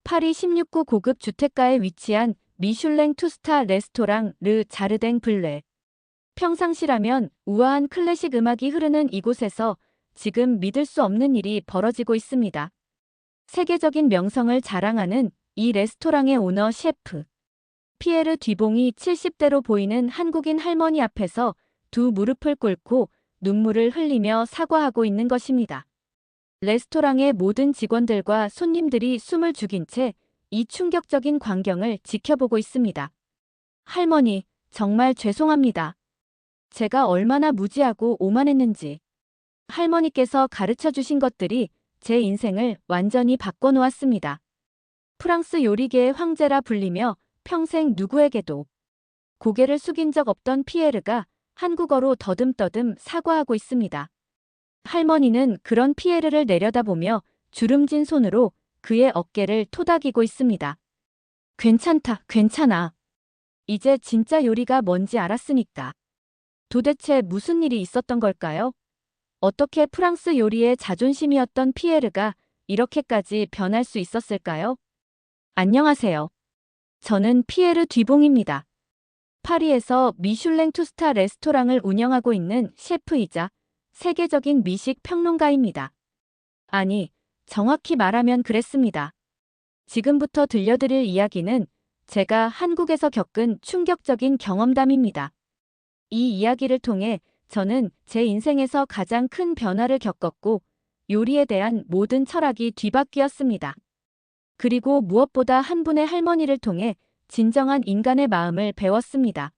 파리 16구 고급 주택가에 위치한 미슐랭 투스타 레스토랑 르 자르댕 블레. 평상시라면 우아한 클래식 음악이 흐르는 이곳에서 지금 믿을 수 없는 일이 벌어지고 있습니다. 세계적인 명성을 자랑하는 이 레스토랑의 오너 셰프 피에르 뒤봉이 70대로 보이는 한국인 할머니 앞에서 두 무릎을 꿇고 눈물을 흘리며 사과하고 있는 것입니다. 레스토랑의 모든 직원들과 손님들이 숨을 죽인 채 이 충격적인 광경을 지켜보고 있습니다. 할머니, 정말 죄송합니다. 제가 얼마나 무지하고 오만했는지. 할머니께서 가르쳐 주신 것들이 제 인생을 완전히 바꿔놓았습니다. 프랑스 요리계의 황제라 불리며 평생 누구에게도 고개를 숙인 적 없던 피에르가 한국어로 더듬더듬 사과하고 있습니다. 할머니는 그런 피에르를 내려다보며 주름진 손으로 그의 어깨를 토닥이고 있습니다. 괜찮다, 괜찮아. 이제 진짜 요리가 뭔지 알았으니까. 도대체 무슨 일이 있었던 걸까요? 어떻게 프랑스 요리의 자존심이었던 피에르가 이렇게까지 변할 수 있었을까요? 안녕하세요. 저는 피에르 뒤봉입니다. 파리에서 미슐랭 투스타 레스토랑을 운영하고 있는 셰프이자 세계적인 미식 평론가입니다. 아니, 정확히 말하면 그랬습니다. 지금부터 들려드릴 이야기는 제가 한국에서 겪은 충격적인 경험담입니다. 이 이야기를 통해 저는 제 인생에서 가장 큰 변화를 겪었고 요리에 대한 모든 철학이 뒤바뀌었습니다. 그리고 무엇보다 한 분의 할머니를 통해 진정한 인간의 마음을 배웠습니다.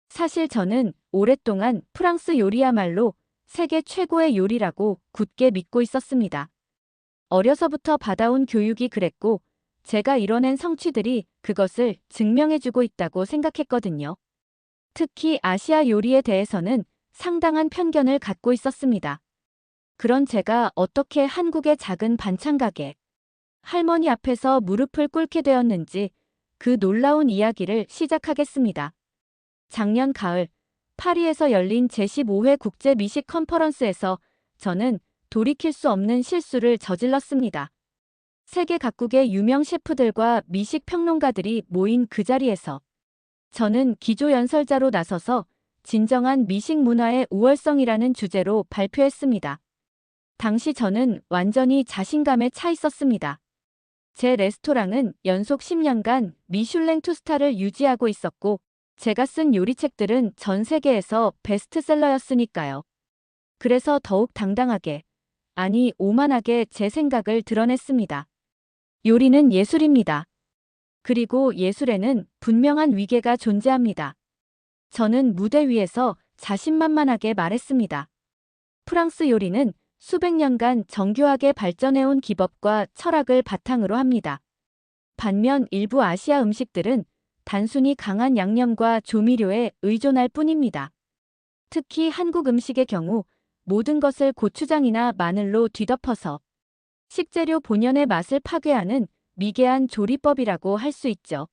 사실 저는 오랫동안 프랑스 요리야말로 세계 최고의 요리라고 굳게 믿고 있었습니다. 어려서부터 받아온 교육이 그랬고 제가 이뤄낸 성취들이 그것을 증명해주고 있다고 생각했거든요. 특히 아시아 요리에 대해서는 상당한 편견을 갖고 있었습니다. 그런 제가 어떻게 한국의 작은 반찬 가게 할머니 앞에서 무릎을 꿇게 되었는지 그 놀라운 이야기를 시작하겠습니다. 작년 가을 파리에서 열린 제15회 국제 미식 컨퍼런스에서 저는 돌이킬 수 없는 실수를 저질렀습니다. 세계 각국의 유명 셰프들과 미식 평론가들이 모인 그 자리에서 저는 기조연설자로 나서서 진정한 미식 문화의 우월성이라는 주제로 발표했습니다. 당시 저는 완전히 자신감에 차 있었습니다. 제 레스토랑은 연속 10년간 미슐랭 투스타를 유지하고 있었고 제가 쓴 요리책들은 전 세계에서 베스트셀러였으니까요. 그래서 더욱 당당하게, 아니 오만하게 제 생각을 드러냈습니다. 요리는 예술입니다. 그리고 예술에는 분명한 위계가 존재합니다. 저는 무대 위에서 자신만만하게 말했습니다. 프랑스 요리는 수백 년간 정교하게 발전해온 기법과 철학을 바탕으로 합니다. 반면 일부 아시아 음식들은 단순히 강한 양념과 조미료에 의존할 뿐입니다. 특히 한국 음식의 경우 모든 것을 고추장이나 마늘로 뒤덮어서 식재료 본연의 맛을 파괴하는 미개한 조리법이라고 할 수 있죠.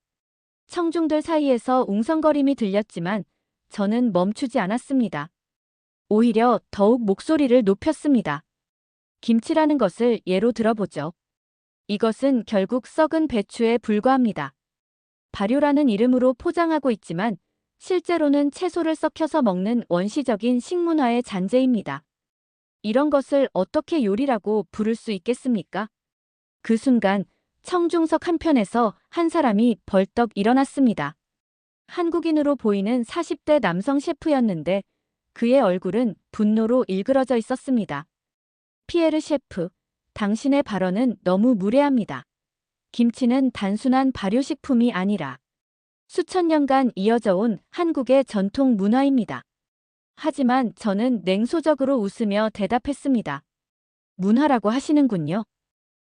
청중들 사이에서 웅성거림이 들렸지만 저는 멈추지 않았습니다. 오히려 더욱 목소리를 높였습니다. 김치라는 것을 예로 들어보죠. 이것은 결국 썩은 배추에 불과합니다. 발효라는 이름으로 포장하고 있지만 실제로는 채소를 썩혀서 먹는 원시적인 식문화의 잔재입니다. 이런 것을 어떻게 요리라고 부를 수 있겠습니까? 그 순간 청중석 한편에서 한 사람이 벌떡 일어났습니다. 한국인으로 보이는 40대 남성 셰프였는데 그의 얼굴은 분노로 일그러져 있었습니다. 피에르 셰프, 당신의 발언은 너무 무례합니다. 김치는 단순한 발효식품이 아니라 수천 년간 이어져 온 한국의 전통 문화입니다. 하지만 저는 냉소적으로 웃으며 대답했습니다. 문화라고 하시는군요.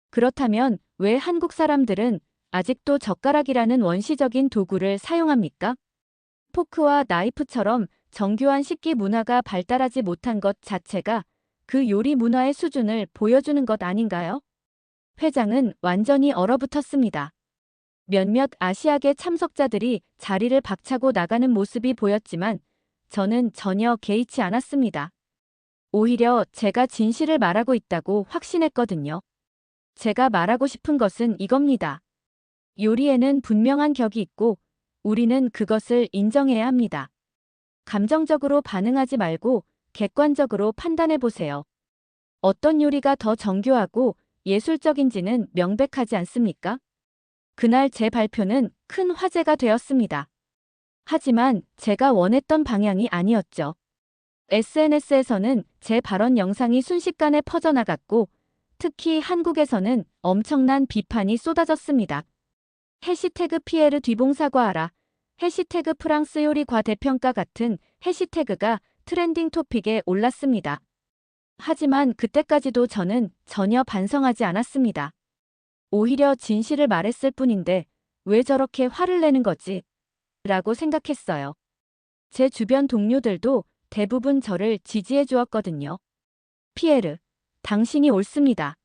그렇다면 왜 한국 사람들은 아직도 젓가락이라는 원시적인 도구를 사용합니까? 포크와 나이프처럼 정교한 식기 문화가 발달하지 못한 것 자체가 그 요리 문화의 수준을 보여주는 것 아닌가요? 회장은 완전히 얼어붙었습니다. 몇몇 아시아계 참석자들이 자리를 박차고 나가는 모습이 보였지만 저는 전혀 개의치 않았습니다. 오히려 제가 진실을 말하고 있다고 확신했거든요. 제가 말하고 싶은 것은 이겁니다. 요리에는 분명한 격이 있고 우리는 그것을 인정해야 합니다. 감정적으로 반응하지 말고 객관적으로 판단해 보세요. 어떤 요리가 더 정교하고 예술적인지는 명백하지 않습니까? 그날 제 발표는 큰 화제가 되었습니다. 하지만 제가 원했던 방향이 아니었죠. SNS에서는 제 발언 영상이 순식간에 퍼져나갔고 특히 한국에서는 엄청난 비판이 쏟아졌습니다. 해시태그 피에르 뒤봉 사과하라, 해시태그 프랑스 요리 과대평가 같은 해시태그가 트렌딩 토픽에 올랐습니다. 하지만 그때까지도 저는 전혀 반성하지 않았습니다. 오히려 진실을 말했을 뿐인데 왜 저렇게 화를 내는 거지? 라고 생각했어요. 제 주변 동료들도 대부분 저를 지지해 주었거든요. 피에르, 당신이 옳습니다.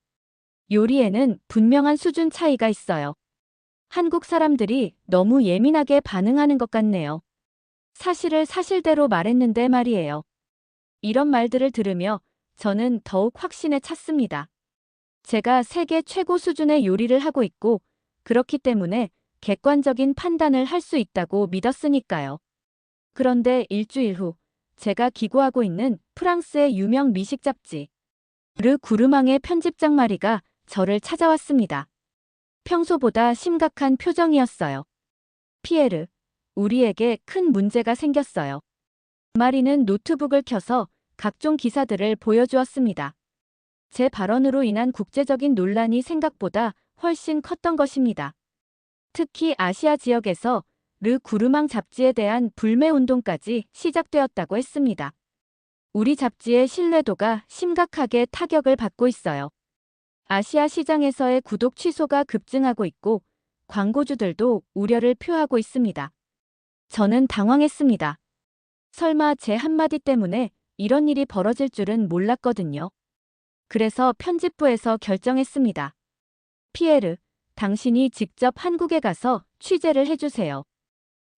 요리에는 분명한 수준 차이가 있어요. 한국 사람들이 너무 예민하게 반응하는 것 같네요. 사실을 사실대로 말했는데 말이에요. 이런 말들을 들으며 저는 더욱 확신에 찼습니다. 제가 세계 최고 수준의 요리를 하고 있고 그렇기 때문에 객관적인 판단을 할 수 있다고 믿었으니까요. 그런데 일주일 후 제가 기고하고 있는 프랑스의 유명 미식 잡지 르 구르망의 편집장 마리가 저를 찾아왔습니다. 평소보다 심각한 표정이었어요. 피에르, 우리에게 큰 문제가 생겼어요. 마리는 노트북을 켜서 각종 기사들을 보여주었습니다. 제 발언으로 인한 국제적인 논란이 생각보다 훨씬 컸던 것입니다. 특히 아시아 지역에서 르 구르망 잡지에 대한 불매 운동까지 시작되었다고 했습니다. 우리 잡지의 신뢰도가 심각하게 타격을 받고 있어요. 아시아 시장에서의 구독 취소가 급증하고 있고 광고주들도 우려를 표하고 있습니다. 저는 당황했습니다. 설마 제 한마디 때문에 이런 일이 벌어질 줄은 몰랐거든요. 그래서 편집부에서 결정했습니다. 피에르, 당신이 직접 한국에 가서 취재를 해주세요.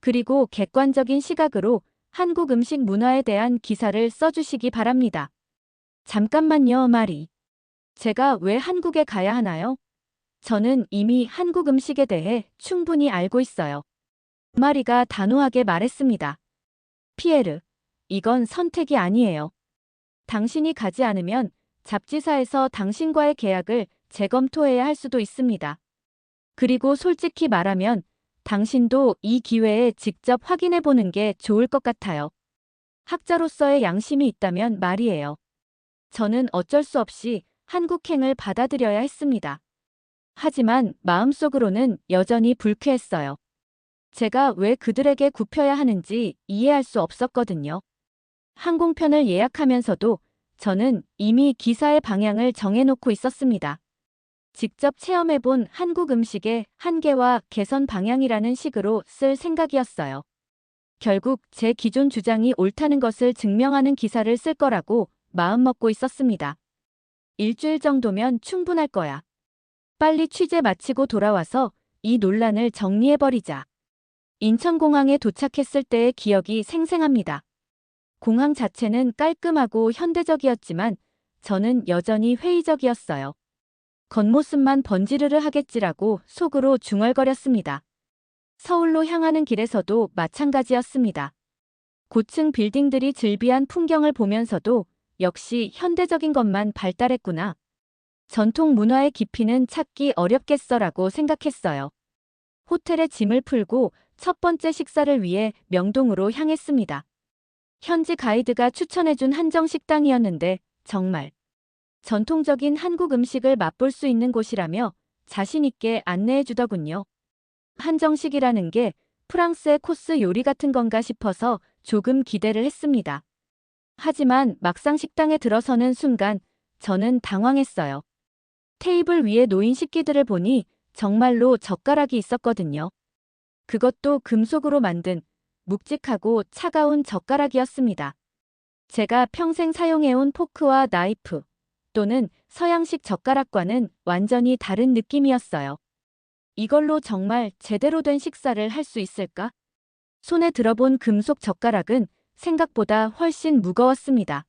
그리고 객관적인 시각으로 한국 음식 문화에 대한 기사를 써주시기 바랍니다. 잠깐만요, 마리. 제가 왜 한국에 가야 하나요? 저는 이미 한국 음식에 대해 충분히 알고 있어요. 마리가 단호하게 말했습니다. 피에르, 이건 선택이 아니에요. 당신이 가지 않으면 잡지사에서 당신과의 계약을 재검토해야 할 수도 있습니다. 그리고 솔직히 말하면 당신도 이 기회에 직접 확인해 보는 게 좋을 것 같아요. 학자로서의 양심이 있다면 말이에요. 저는 어쩔 수 없이 한국행을 받아들여야 했습니다. 하지만 마음속으로는 여전히 불쾌했어요. 제가 왜 그들에게 굽혀야 하는지 이해할 수 없었거든요. 항공편을 예약하면서도 저는 이미 기사의 방향을 정해놓고 있었습니다. 직접 체험해본 한국 음식의 한계와 개선 방향이라는 식으로 쓸 생각이었어요. 결국 제 기존 주장이 옳다는 것을 증명하는 기사를 쓸 거라고 마음먹고 있었습니다. 일주일 정도면 충분할 거야. 빨리 취재 마치고 돌아와서 이 논란을 정리해버리자. 인천공항에 도착했을 때의 기억이 생생합니다. 공항 자체는 깔끔하고 현대적이었지만 저는 여전히 회의적이었어요. 겉모습만 번지르르 하겠지라고 속으로 중얼거렸습니다. 서울로 향하는 길에서도 마찬가지였습니다. 고층 빌딩들이 즐비한 풍경을 보면서도 역시 현대적인 것만 발달했구나. 전통 문화의 깊이는 찾기 어렵겠어라고 생각했어요. 호텔에 짐을 풀고 첫 번째 식사를 위해 명동으로 향했습니다. 현지 가이드가 추천해준 한정 식당이었는데 정말 전통적인 한국 음식을 맛볼 수 있는 곳이라며 자신 있게 안내해 주더군요. 한정식이라는 게 프랑스의 코스 요리 같은 건가 싶어서 조금 기대를 했습니다. 하지만 막상 식당에 들어서는 순간 저는 당황했어요. 테이블 위에 놓인 식기들을 보니 정말로 젓가락이 있었거든요. 그것도 금속으로 만든 묵직하고 차가운 젓가락이었습니다. 제가 평생 사용해온 포크와 나이프 또는 서양식 젓가락과는 완전히 다른 느낌이었어요. 이걸로 정말 제대로 된 식사를 할 수 있을까? 손에 들어본 금속 젓가락은 생각보다 훨씬 무거웠습니다.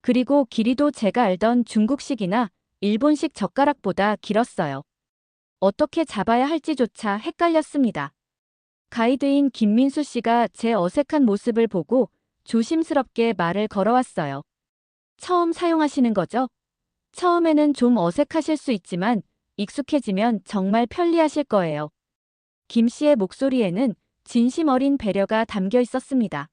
그리고 길이도 제가 알던 중국식이나 일본식 젓가락보다 길었어요. 어떻게 잡아야 할지조차 헷갈렸습니다. 가이드인 김민수 씨가 제 어색한 모습을 보고 조심스럽게 말을 걸어왔어요. 처음 사용하시는 거죠? 처음에는 좀 어색하실 수 있지만 익숙해지면 정말 편리하실 거예요. 김 씨의 목소리에는 진심 어린 배려가 담겨 있었습니다.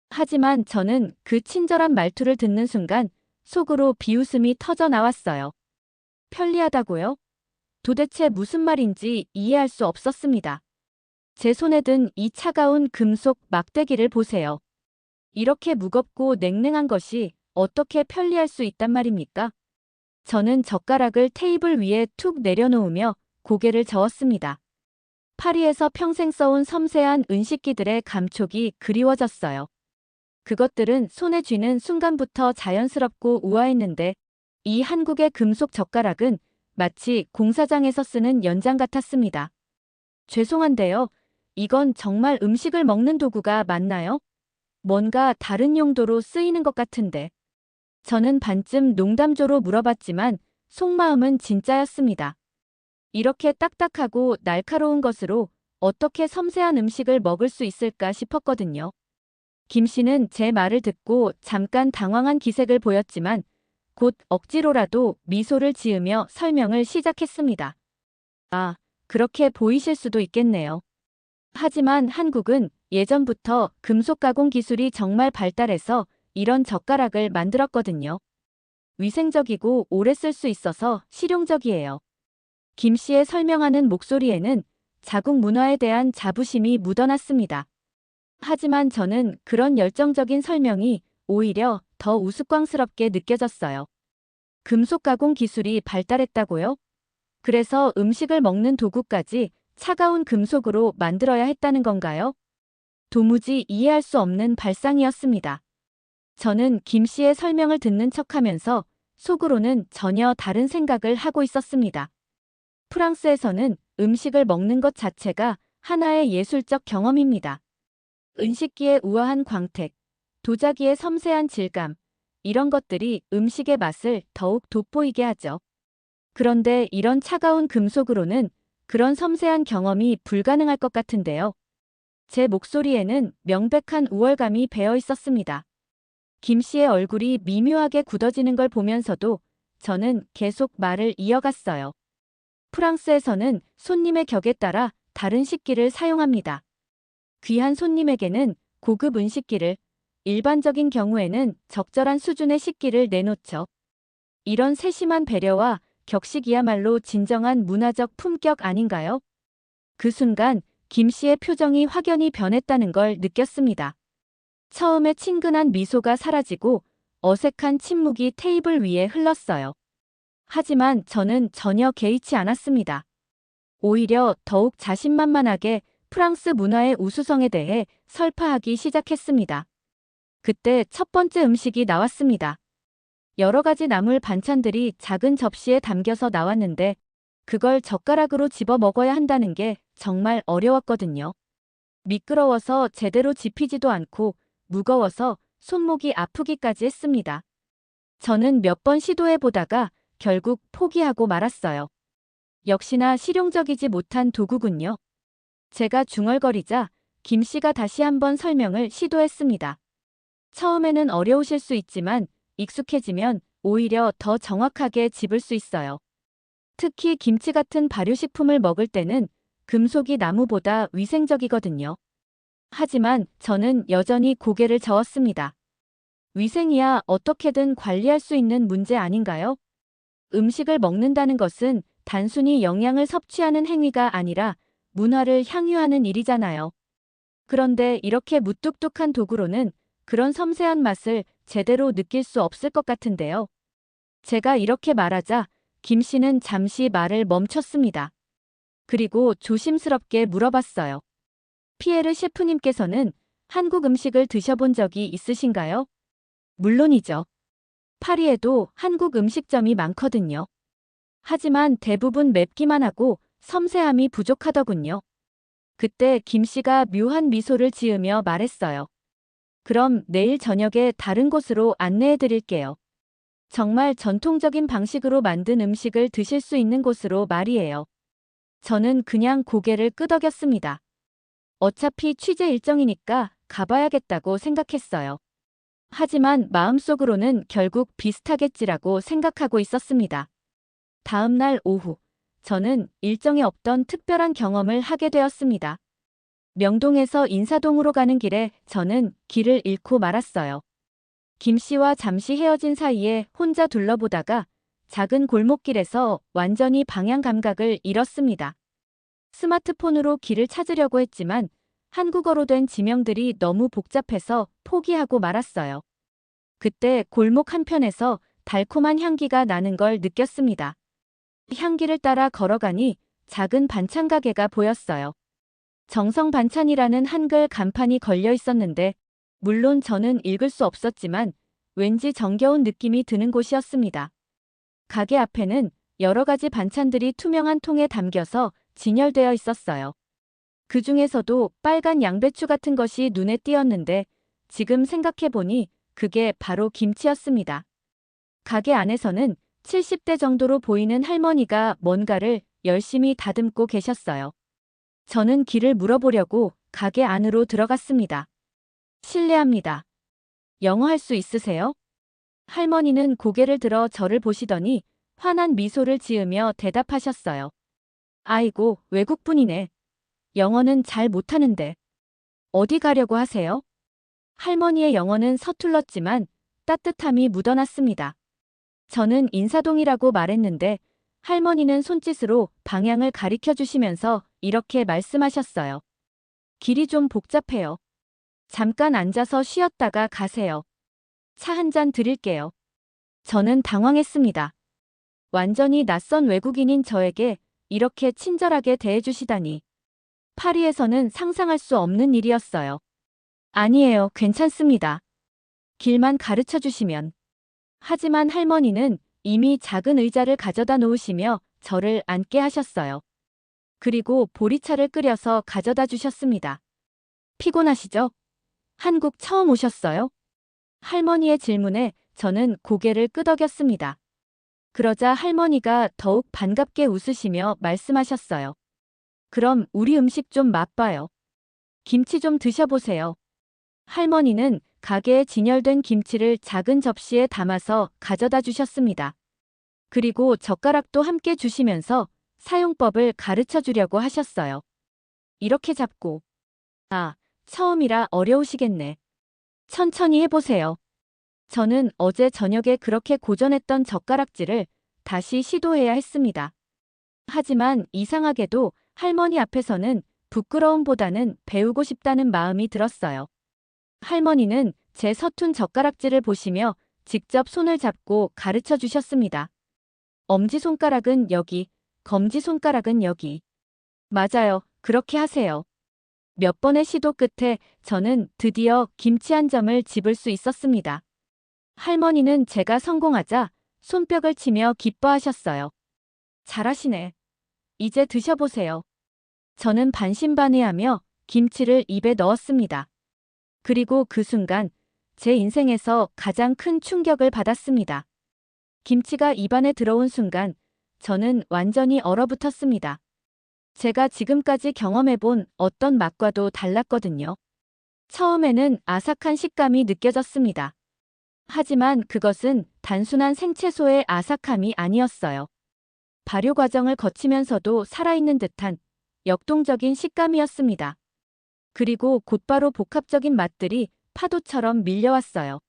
하지만 저는 그 친절한 말투를 듣는 순간 속으로 비웃음이 터져 나왔어요. 편리하다고요? 도대체 무슨 말인지 이해할 수 없었습니다. 제 손에 든 이 차가운 금속 막대기를 보세요. 이렇게 무겁고 냉랭한 것이 어떻게 편리할 수 있단 말입니까? 저는 젓가락을 테이블 위에 툭 내려놓으며 고개를 저었습니다. 파리에서 평생 써온 섬세한 은식기들의 감촉이 그리워졌어요. 그것들은 손에 쥐는 순간부터 자연스럽고 우아했는데 이 한국의 금속 젓가락은 마치 공사장에서 쓰는 연장 같았습니다. 죄송한데요. 이건 정말 음식을 먹는 도구가 맞나요? 뭔가 다른 용도로 쓰이는 것 같은데. 저는 반쯤 농담조로 물어봤지만 속마음은 진짜였습니다. 이렇게 딱딱하고 날카로운 것으로 어떻게 섬세한 음식을 먹을 수 있을까 싶었거든요. 김 씨는 제 말을 듣고 잠깐 당황한 기색을 보였지만 곧 억지로라도 미소를 지으며 설명을 시작했습니다. 아, 그렇게 보이실 수도 있겠네요. 하지만 한국은 예전부터 금속 가공 기술이 정말 발달해서 이런 젓가락을 만들었거든요. 위생적이고 오래 쓸 수 있어서 실용적이에요. 김 씨의 설명하는 목소리에는 자국 문화에 대한 자부심이 묻어났습니다. 하지만 저는 그런 열정적인 설명이 오히려 더 우스꽝스럽게 느껴졌어요. 금속 가공 기술이 발달했다고요? 그래서 음식을 먹는 도구까지 차가운 금속으로 만들어야 했다는 건가요? 도무지 이해할 수 없는 발상이었습니다. 저는 김 씨의 설명을 듣는 척하면서 속으로는 전혀 다른 생각을 하고 있었습니다. 프랑스에서는 음식을 먹는 것 자체가 하나의 예술적 경험입니다. 은식기의 우아한 광택, 도자기의 섬세한 질감, 이런 것들이 음식의 맛을 더욱 돋보이게 하죠. 그런데 이런 차가운 금속으로는 그런 섬세한 경험이 불가능할 것 같은데요. 제 목소리에는 명백한 우월감이 배어 있었습니다. 김 씨의 얼굴이 미묘하게 굳어지는 걸 보면서도 저는 계속 말을 이어갔어요. 프랑스에서는 손님의 격에 따라 다른 식기를 사용합니다. 귀한 손님에게는 고급 은식기를, 일반적인 경우에는 적절한 수준의 식기를 내놓죠. 이런 세심한 배려와 격식이야말로 진정한 문화적 품격 아닌가요? 그 순간 김 씨의 표정이 확연히 변했다는 걸 느꼈습니다. 처음에 친근한 미소가 사라지고 어색한 침묵이 테이블 위에 흘렀어요. 하지만 저는 전혀 개의치 않았습니다. 오히려 더욱 자신만만하게 프랑스 문화의 우수성에 대해 설파하기 시작했습니다. 그때 첫 번째 음식이 나왔습니다. 여러 가지 나물 반찬들이 작은 접시에 담겨서 나왔는데 그걸 젓가락으로 집어 먹어야 한다는 게 정말 어려웠거든요. 미끄러워서 제대로 집히지도 않고 무거워서 손목이 아프기까지 했습니다. 저는 몇 번 시도해보다가 결국 포기하고 말았어요. 역시나 실용적이지 못한 도구군요. 제가 중얼거리자 김 씨가 다시 한번 설명을 시도했습니다. 처음에는 어려우실 수 있지만 익숙해지면 오히려 더 정확하게 집을 수 있어요. 특히 김치 같은 발효식품을 먹을 때는 금속이 나무보다 위생적이거든요. 하지만 저는 여전히 고개를 저었습니다. 위생이야 어떻게든 관리할 수 있는 문제 아닌가요? 음식을 먹는다는 것은 단순히 영양을 섭취하는 행위가 아니라 문화를 향유하는 일이잖아요. 그런데 이렇게 무뚝뚝한 도구로는 그런 섬세한 맛을 제대로 느낄 수 없을 것 같은데요. 제가 이렇게 말하자 김 씨는 잠시 말을 멈췄습니다. 그리고 조심스럽게 물어봤어요. 피에르 셰프님께서는 한국 음식을 드셔본 적이 있으신가요? 물론이죠. 파리에도 한국 음식점이 많거든요. 하지만 대부분 맵기만 하고 섬세함이 부족하더군요. 그때 김 씨가 묘한 미소를 지으며 말했어요. 그럼 내일 저녁에 다른 곳으로 안내해 드릴게요. 정말 전통적인 방식으로 만든 음식을 드실 수 있는 곳으로 말이에요. 저는 그냥 고개를 끄덕였습니다. 어차피 취재 일정이니까 가봐야겠다고 생각했어요. 하지만 마음속으로는 결국 비슷하겠지라고 생각하고 있었습니다. 다음 날 오후, 저는 일정에 없던 특별한 경험을 하게 되었습니다. 명동에서 인사동으로 가는 길에 저는 길을 잃고 말았어요. 김 씨와 잠시 헤어진 사이에 혼자 둘러보다가 작은 골목길에서 완전히 방향 감각을 잃었습니다. 스마트폰으로 길을 찾으려고 했지만 한국어로 된 지명들이 너무 복잡해서 포기하고 말았어요. 그때 골목 한편에서 달콤한 향기가 나는 걸 느꼈습니다. 향기를 따라 걸어가니 작은 반찬 가게가 보였어요. 정성 반찬이라는 한글 간판이 걸려 있었는데, 물론 저는 읽을 수 없었지만 왠지 정겨운 느낌이 드는 곳이었습니다. 가게 앞에는 여러 가지 반찬들이 투명한 통에 담겨서 진열되어 있었어요. 그 중에서도 빨간 양배추 같은 것이 눈에 띄었는데 지금 생각해보니 그게 바로 김치였습니다. 가게 안에서는 70대 정도로 보이는 할머니가 뭔가를 열심히 다듬고 계셨어요. 저는 길을 물어보려고 가게 안으로 들어갔습니다. 실례합니다. 영어 할 수 있으세요? 할머니는 고개를 들어 저를 보시더니 환한 미소를 지으며 대답하셨어요. 아이고, 외국분이네. 영어는 잘 못하는데. 어디 가려고 하세요? 할머니의 영어는 서툴렀지만 따뜻함이 묻어났습니다. 저는 인사동이라고 말했는데 할머니는 손짓으로 방향을 가리켜 주시면서 이렇게 말씀하셨어요. 길이 좀 복잡해요. 잠깐 앉아서 쉬었다가 가세요. 차 한 잔 드릴게요. 저는 당황했습니다. 완전히 낯선 외국인인 저에게 이렇게 친절하게 대해주시다니. 파리에서는 상상할 수 없는 일이었어요. 아니에요, 괜찮습니다. 길만 가르쳐 주시면. 하지만 할머니는 이미 작은 의자를 가져다 놓으시며 저를 앉게 하셨어요. 그리고 보리차를 끓여서 가져다 주셨습니다. 피곤하시죠? 한국 처음 오셨어요? 할머니의 질문에 저는 고개를 끄덕였습니다. 그러자 할머니가 더욱 반갑게 웃으시며 말씀하셨어요. 그럼 우리 음식 좀 맛봐요. 김치 좀 드셔보세요. 할머니는 가게에 진열된 김치를 작은 접시에 담아서 가져다 주셨습니다. 그리고 젓가락도 함께 주시면서 사용법을 가르쳐 주려고 하셨어요. 이렇게 잡고. 아, 처음이라 어려우시겠네. 천천히 해보세요. 저는 어제 저녁에 그렇게 고전했던 젓가락질을 다시 시도해야 했습니다. 하지만 이상하게도 할머니 앞에서는 부끄러움보다는 배우고 싶다는 마음이 들었어요. 할머니는 제 서툰 젓가락질을 보시며 직접 손을 잡고 가르쳐 주셨습니다. 엄지손가락은 여기, 검지손가락은 여기. 맞아요, 그렇게 하세요. 몇 번의 시도 끝에 저는 드디어 김치 한 점을 집을 수 있었습니다. 할머니는 제가 성공하자 손뼉을 치며 기뻐하셨어요. 잘하시네. 이제 드셔보세요. 저는 반신반의하며 김치를 입에 넣었습니다. 그리고 그 순간 제 인생에서 가장 큰 충격을 받았습니다. 김치가 입안에 들어온 순간 저는 완전히 얼어붙었습니다. 제가 지금까지 경험해본 어떤 맛과도 달랐거든요. 처음에는 아삭한 식감이 느껴졌습니다. 하지만 그것은 단순한 생채소의 아삭함이 아니었어요. 발효 과정을 거치면서도 살아있는 듯한 역동적인 식감이었습니다. 그리고 곧바로 복합적인 맛들이 파도처럼 밀려왔어요.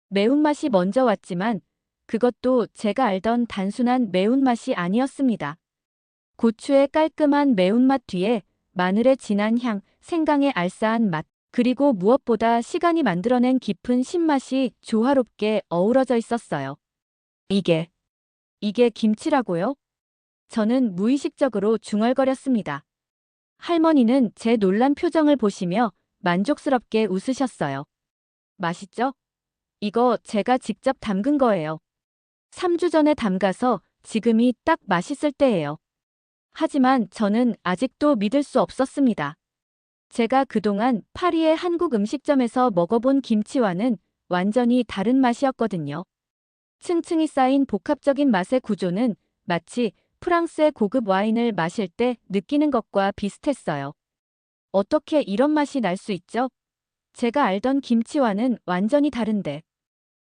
매운맛이 먼저 왔지만 그것도 제가 알던 단순한 매운맛이 아니었습니다. 고추의 깔끔한 매운맛 뒤에 마늘의 진한 향, 생강의 알싸한 맛, 그리고 무엇보다 시간이 만들어낸 깊은 신맛이 조화롭게 어우러져 있었어요. 이게 김치라고요? 저는 무의식적으로 중얼거렸습니다. 할머니는 제 놀란 표정을 보시며 만족스럽게 웃으셨어요. 맛있죠? 이거 제가 직접 담근 거예요. 3주 전에 담가서 지금이 딱 맛있을 때예요. 하지만 저는 아직도 믿을 수 없었습니다. 제가 그동안 파리의 한국 음식점에서 먹어본 김치와는 완전히 다른 맛이었거든요. 층층이 쌓인 복합적인 맛의 구조는 마치 프랑스의 고급 와인을 마실 때 느끼는 것과 비슷했어요. 어떻게 이런 맛이 날 수 있죠? 제가 알던 김치와는 완전히 다른데.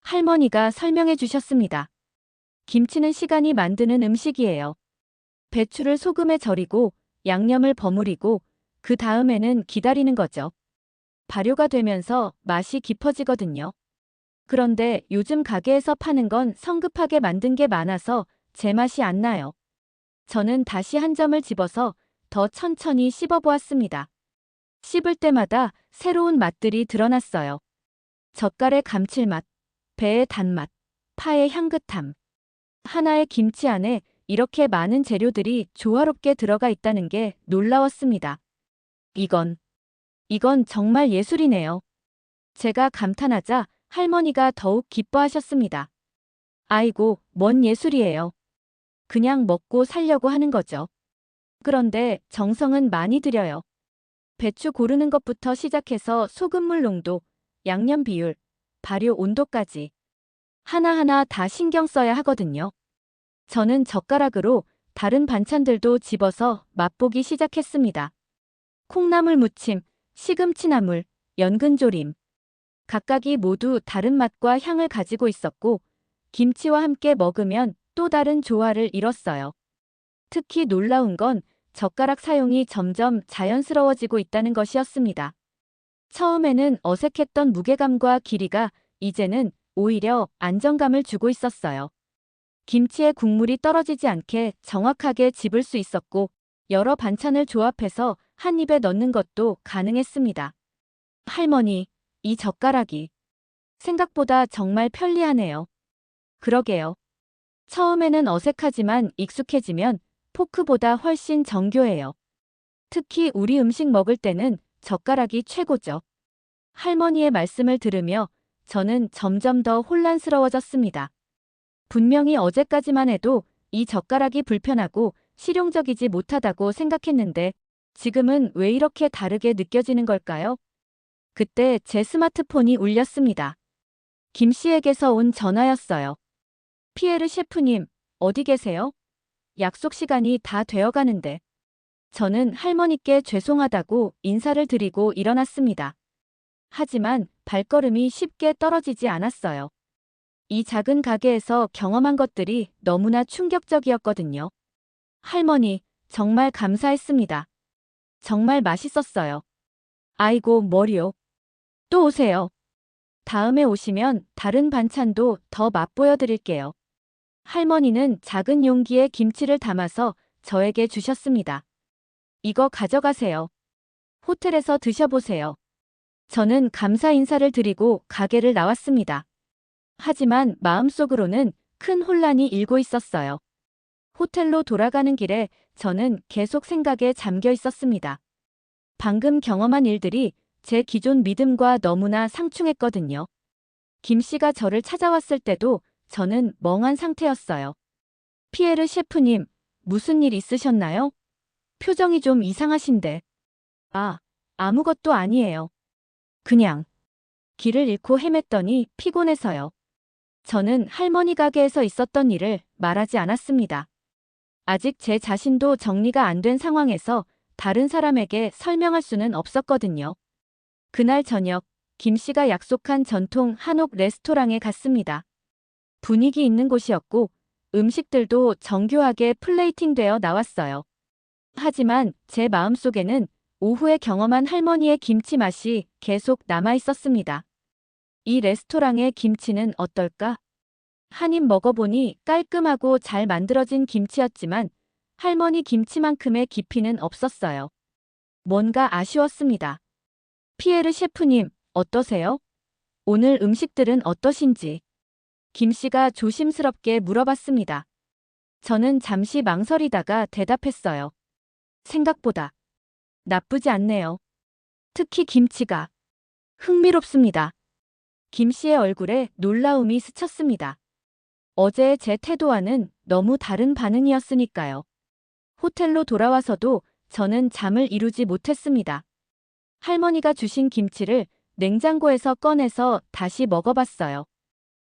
할머니가 설명해 주셨습니다. 김치는 시간이 만드는 음식이에요. 배추를 소금에 절이고 양념을 버무리고 그 다음에는 기다리는 거죠. 발효가 되면서 맛이 깊어지거든요. 그런데 요즘 가게에서 파는 건 성급하게 만든 게 많아서 제 맛이 안 나요. 저는 다시 한 점을 집어서 더 천천히 씹어보았습니다. 씹을 때마다 새로운 맛들이 드러났어요. 젓갈의 감칠맛, 배의 단맛, 파의 향긋함. 하나의 김치 안에 이렇게 많은 재료들이 조화롭게 들어가 있다는 게 놀라웠습니다. 이건 정말 예술이네요. 제가 감탄하자 할머니가 더욱 기뻐하셨습니다. 아이고, 뭔 예술이에요. 그냥 먹고 살려고 하는 거죠. 그런데 정성은 많이 들여요. 배추 고르는 것부터 시작해서 소금물 농도, 양념 비율, 발효 온도까지 하나하나 다 신경 써야 하거든요. 저는 젓가락으로 다른 반찬들도 집어서 맛보기 시작했습니다. 콩나물 무침, 시금치나물, 연근조림. 각각이 모두 다른 맛과 향을 가지고 있었고 김치와 함께 먹으면 또 다른 조화를 이뤘어요. 특히 놀라운 건 젓가락 사용이 점점 자연스러워지고 있다는 것이었습니다. 처음에는 어색했던 무게감과 길이가 이제는 오히려 안정감을 주고 있었어요. 김치의 국물이 떨어지지 않게 정확하게 집을 수 있었고 여러 반찬을 조합해서 한 입에 넣는 것도 가능했습니다. 할머니, 이 젓가락이 생각보다 정말 편리하네요. 그러게요. 처음에는 어색하지만 익숙해지면 포크보다 훨씬 정교해요. 특히 우리 음식 먹을 때는 젓가락이 최고죠. 할머니의 말씀을 들으며 저는 점점 더 혼란스러워졌습니다. 분명히 어제까지만 해도 이 젓가락이 불편하고 실용적이지 못하다고 생각했는데 지금은 왜 이렇게 다르게 느껴지는 걸까요? 그때 제 스마트폰이 울렸습니다. 김 씨에게서 온 전화였어요. 피에르 셰프님, 어디 계세요? 약속 시간이 다 되어 가는데. 저는 할머니께 죄송하다고 인사를 드리고 일어났습니다. 하지만 발걸음이 쉽게 떨어지지 않았어요. 이 작은 가게에서 경험한 것들이 너무나 충격적이었거든요. 할머니, 정말 감사했습니다. 정말 맛있었어요. 아이고, 머리요. 또 오세요. 다음에 오시면 다른 반찬도 더 맛보여 드릴게요. 할머니는 작은 용기에 김치를 담아서 저에게 주셨습니다. 이거 가져가세요. 호텔에서 드셔보세요. 저는 감사 인사를 드리고 가게를 나왔습니다. 하지만 마음속으로는 큰 혼란이 일고 있었어요. 호텔로 돌아가는 길에 저는 계속 생각에 잠겨 있었습니다. 방금 경험한 일들이 제 기존 믿음과 너무나 상충했거든요. 김 씨가 저를 찾아왔을 때도 저는 멍한 상태였어요. 피에르 셰프님, 무슨 일 있으셨나요? 표정이 좀 이상하신데. 아무것도 아니에요. 그냥 길을 잃고 헤맸더니 피곤해서요. 저는 할머니 가게에서 있었던 일을 말하지 않았습니다. 아직 제 자신도 정리가 안 된 상황에서 다른 사람에게 설명할 수는 없었거든요. 그날 저녁, 김 씨가 약속한 전통 한옥 레스토랑에 갔습니다. 분위기 있는 곳이었고 음식들도 정교하게 플레이팅되어 나왔어요. 하지만 제 마음속에는 오후에 경험한 할머니의 김치 맛이 계속 남아 있었습니다. 이 레스토랑의 김치는 어떨까? 한 입 먹어보니 깔끔하고 잘 만들어진 김치였지만 할머니 김치만큼의 깊이는 없었어요. 뭔가 아쉬웠습니다. 피에르 셰프님, 어떠세요? 오늘 음식들은 어떠신지? 김 씨가 조심스럽게 물어봤습니다. 저는 잠시 망설이다가 대답했어요. 생각보다 나쁘지 않네요. 특히 김치가 흥미롭습니다. 김 씨의 얼굴에 놀라움이 스쳤습니다. 어제의 제 태도와는 너무 다른 반응이었으니까요. 호텔로 돌아와서도 저는 잠을 이루지 못했습니다. 할머니가 주신 김치를 냉장고에서 꺼내서 다시 먹어봤어요.